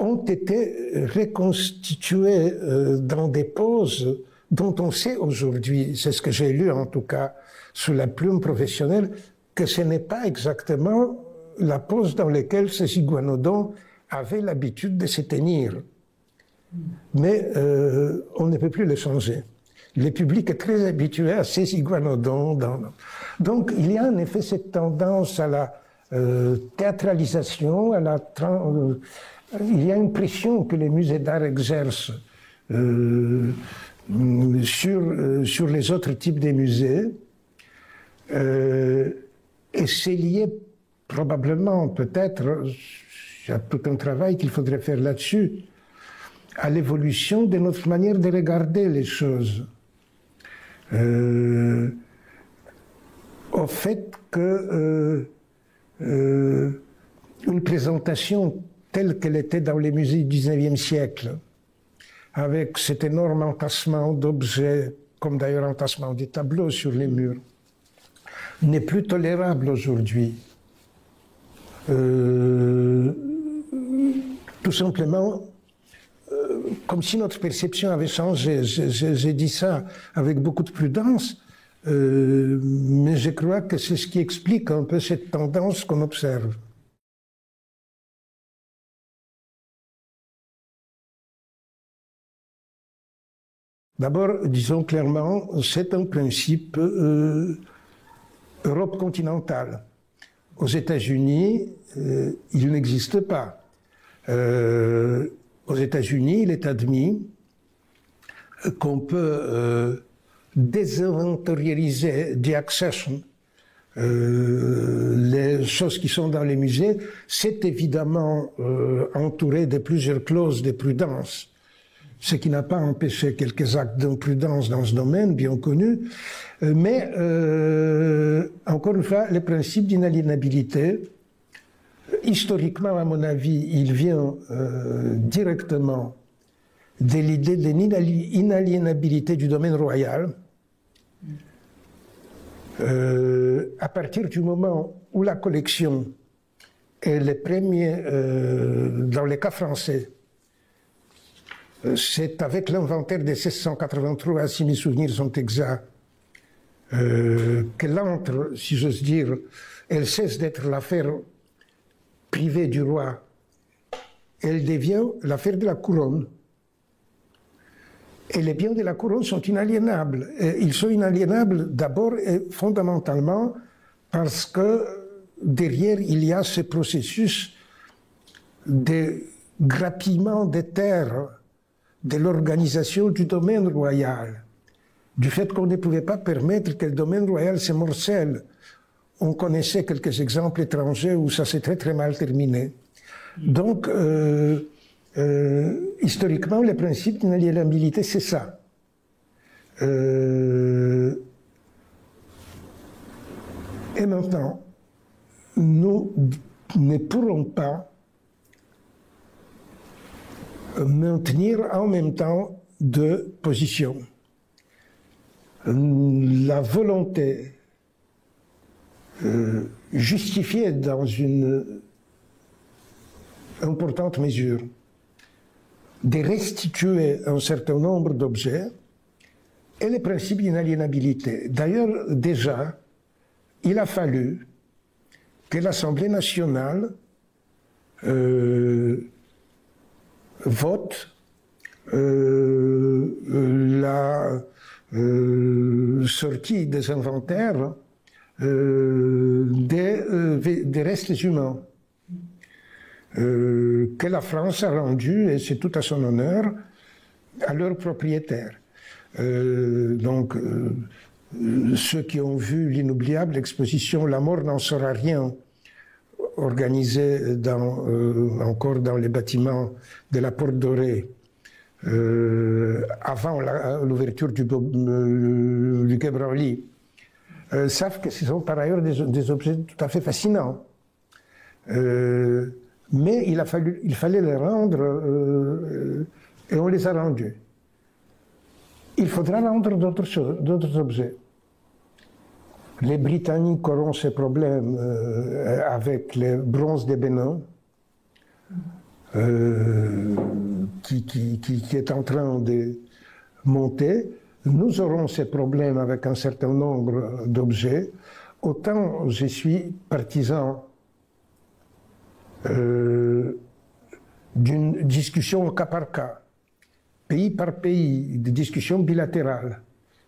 ont été reconstitués dans des poses dont on sait aujourd'hui, c'est ce que j'ai lu en tout cas sous la plume professionnelle, que ce n'est pas exactement la pose dans laquelle ces iguanodons avaient l'habitude de se tenir. Mais on ne peut plus les changer. Le public est très habitué à ces iguanodons. Donc il y a en effet cette tendance à la théâtralisation, il y a une pression que les musées d'art exercent sur les autres types de musées. Et c'est lié probablement, peut-être, il y a tout un travail qu'il faudrait faire là-dessus, à l'évolution de notre manière de regarder les choses. Au fait que une présentation telle qu'elle était dans les musées du XIXe siècle, avec cet énorme entassement d'objets, comme d'ailleurs entassement des tableaux sur les murs, n'est plus tolérable aujourd'hui. Tout simplement, comme si notre perception avait changé. J'ai dit ça avec beaucoup de prudence, mais je crois que c'est ce qui explique un peu cette tendance qu'on observe. D'abord, disons clairement, c'est un principe Europe continentale. Aux États-Unis, il n'existe pas. Aux États-Unis, il est admis qu'on peut désinventorialiser the accession, les choses qui sont dans les musées. C'est évidemment entouré de plusieurs clauses de prudence, ce qui n'a pas empêché quelques actes d'imprudence dans ce domaine, bien connu. Mais, encore une fois, le principe d'inaliénabilité, historiquement, à mon avis, il vient directement de l'idée de l'inaliénabilité du domaine royal. À partir du moment où la collection est les premiers, dans les cas français, c'est avec l'inventaire de 1683, si mes souvenirs sont exacts, qu'elle entre, si j'ose dire, elle cesse d'être l'affaire privée du roi, elle devient l'affaire de la couronne. Et les biens de la couronne sont inaliénables. Et ils sont inaliénables d'abord et fondamentalement parce que derrière il y a ce processus de grappillement des terres, de l'organisation du domaine royal, du fait qu'on ne pouvait pas permettre que le domaine royal se morcelle. On connaissait quelques exemples étrangers où ça s'est très très mal terminé. Donc, historiquement, le principe d'inaliénabilité, c'est ça. Et maintenant, nous ne pourrons pas maintenir en même temps deux positions. La volonté justifiée dans une importante mesure de restituer un certain nombre d'objets et le principe d'inaliénabilité. D'ailleurs, déjà, il a fallu que l'Assemblée nationale vote la sortie des inventaires des restes humains que la France a rendu, et c'est tout à son honneur, à leurs propriétaires. Donc, ceux qui ont vu l'inoubliable exposition « La mort n'en saura rien », organisée encore dans les bâtiments de la Porte Dorée, avant l'ouverture du Quai Branly, savent que ce sont par ailleurs des objets tout à fait fascinants. Mais il fallait les rendre et on les a rendus. Il faudra rendre d'autres objets. Les Britanniques auront ces problèmes avec les bronzes des Bénin, qui est en train de monter. Nous aurons ces problèmes avec un certain nombre d'objets. Autant je suis partisan d'une discussion au cas par cas, pays par pays, des discussions bilatérales,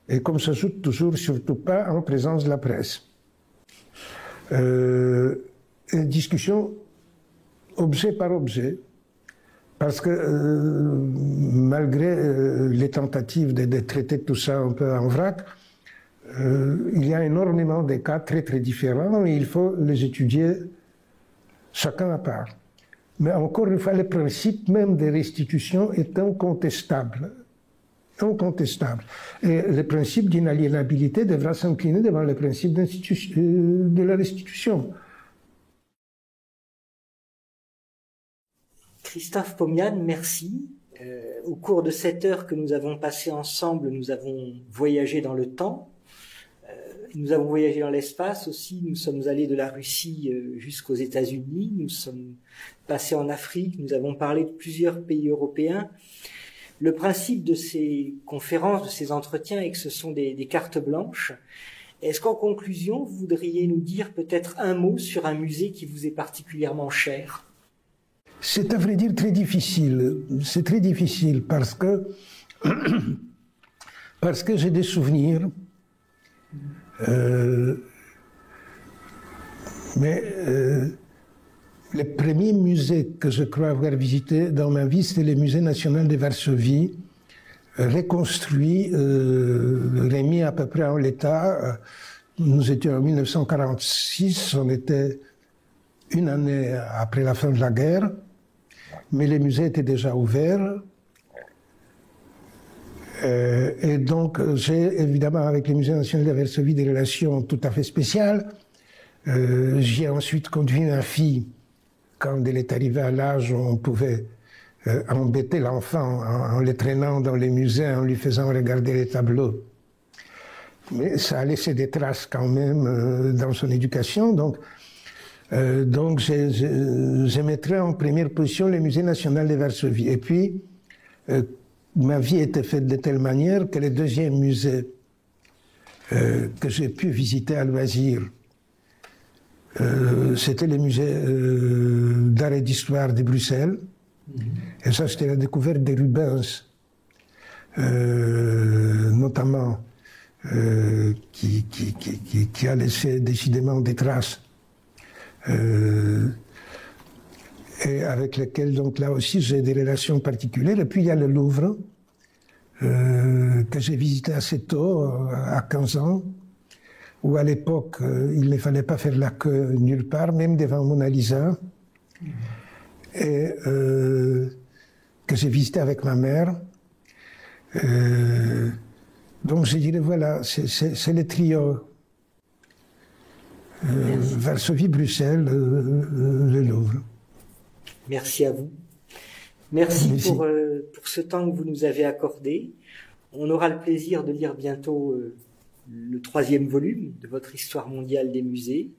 et comme ça s'ajoute toujours, surtout pas en présence de la presse. Une discussion objet par objet, parce que malgré les tentatives de traiter tout ça un peu en vrac, il y a énormément de cas très très différents et il faut les étudier chacun à part. Mais encore une fois, le principe même des restitutions est incontestable. Incontestable. Et le principe d'inaliénabilité devra s'incliner devant le principe de la restitution. Christophe Pomian, merci. Au cours de cette heure que nous avons passée ensemble, nous avons voyagé dans le temps. Nous avons voyagé dans l'espace aussi, nous sommes allés de la Russie jusqu'aux États-Unis, nous sommes passés en Afrique, nous avons parlé de plusieurs pays européens. Le principe de ces conférences, de ces entretiens, est que ce sont des cartes blanches. Est-ce qu'en conclusion, vous voudriez nous dire peut-être un mot sur un musée qui vous est particulièrement cher ? C'est à vrai dire très difficile. C'est très difficile parce que j'ai des souvenirs. Mais le premier musée que je crois avoir visité dans ma vie, c'était le musée national de Varsovie, reconstruit, remis à peu près en l'état. Nous étions en 1946, on était une année après la fin de la guerre, mais les musées étaient déjà ouverts. Et donc, j'ai évidemment avec le Musée national de Varsovie des relations tout à fait spéciales. J'y ai ensuite conduit ma fille quand elle est arrivée à l'âge où on pouvait embêter l'enfant en le traînant dans les musées, en lui faisant regarder les tableaux. mais ça a laissé des traces quand même dans son éducation. Donc je mettrais en première position le Musée national de Varsovie. Et puis, ma vie était faite de telle manière que le deuxième musée que j'ai pu visiter à loisir, c'était le musée d'art et d'histoire de Bruxelles. Et ça, c'était la découverte de Rubens, notamment, qui a laissé décidément des traces, et avec lesquelles, donc là aussi, j'ai des relations particulières. Et puis, il y a le Louvre, que j'ai visité assez tôt, à 15 ans, où à l'époque, il ne fallait pas faire la queue nulle part, même devant Mona Lisa, et que j'ai visité avec ma mère. Donc je dirais, voilà, c'est le trio. Varsovie, Bruxelles, le Louvre. Merci à vous. Merci. Pour ce temps que vous nous avez accordé. On aura le plaisir de lire bientôt le 3e volume de votre Histoire mondiale des musées.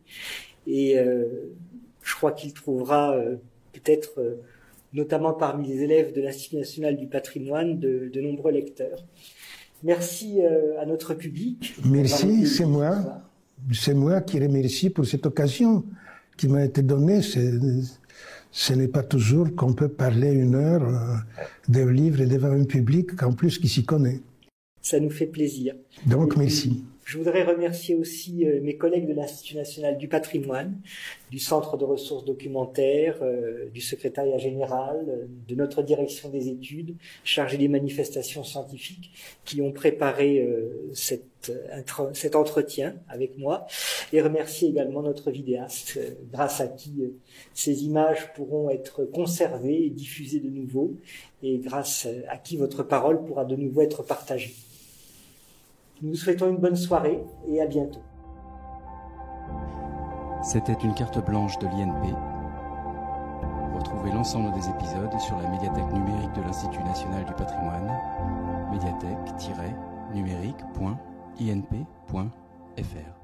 Et je crois qu'il trouvera peut-être, notamment parmi les élèves de l'Institut national du patrimoine, de nombreux lecteurs. Merci à notre public. Merci, c'est moi. C'est moi qui remercie pour cette occasion qui m'a été donnée. Ce n'est pas toujours qu'on peut parler 1 heure d'un livre devant un public, qu'en plus qui s'y connaît. Ça nous fait plaisir. Donc, merci. Je voudrais remercier aussi mes collègues de l'Institut national du patrimoine, du Centre de ressources documentaires, du secrétariat général, de notre direction des études, chargée des manifestations scientifiques, qui ont préparé cet entretien avec moi, et remercier également notre vidéaste, grâce à qui ces images pourront être conservées et diffusées de nouveau, et grâce à qui votre parole pourra de nouveau être partagée. Nous vous souhaitons une bonne soirée et à bientôt. C'était une carte blanche de l'INP. Retrouvez l'ensemble des épisodes sur la médiathèque numérique de l'Institut national du patrimoine, médiathèque-numérique.inp.fr.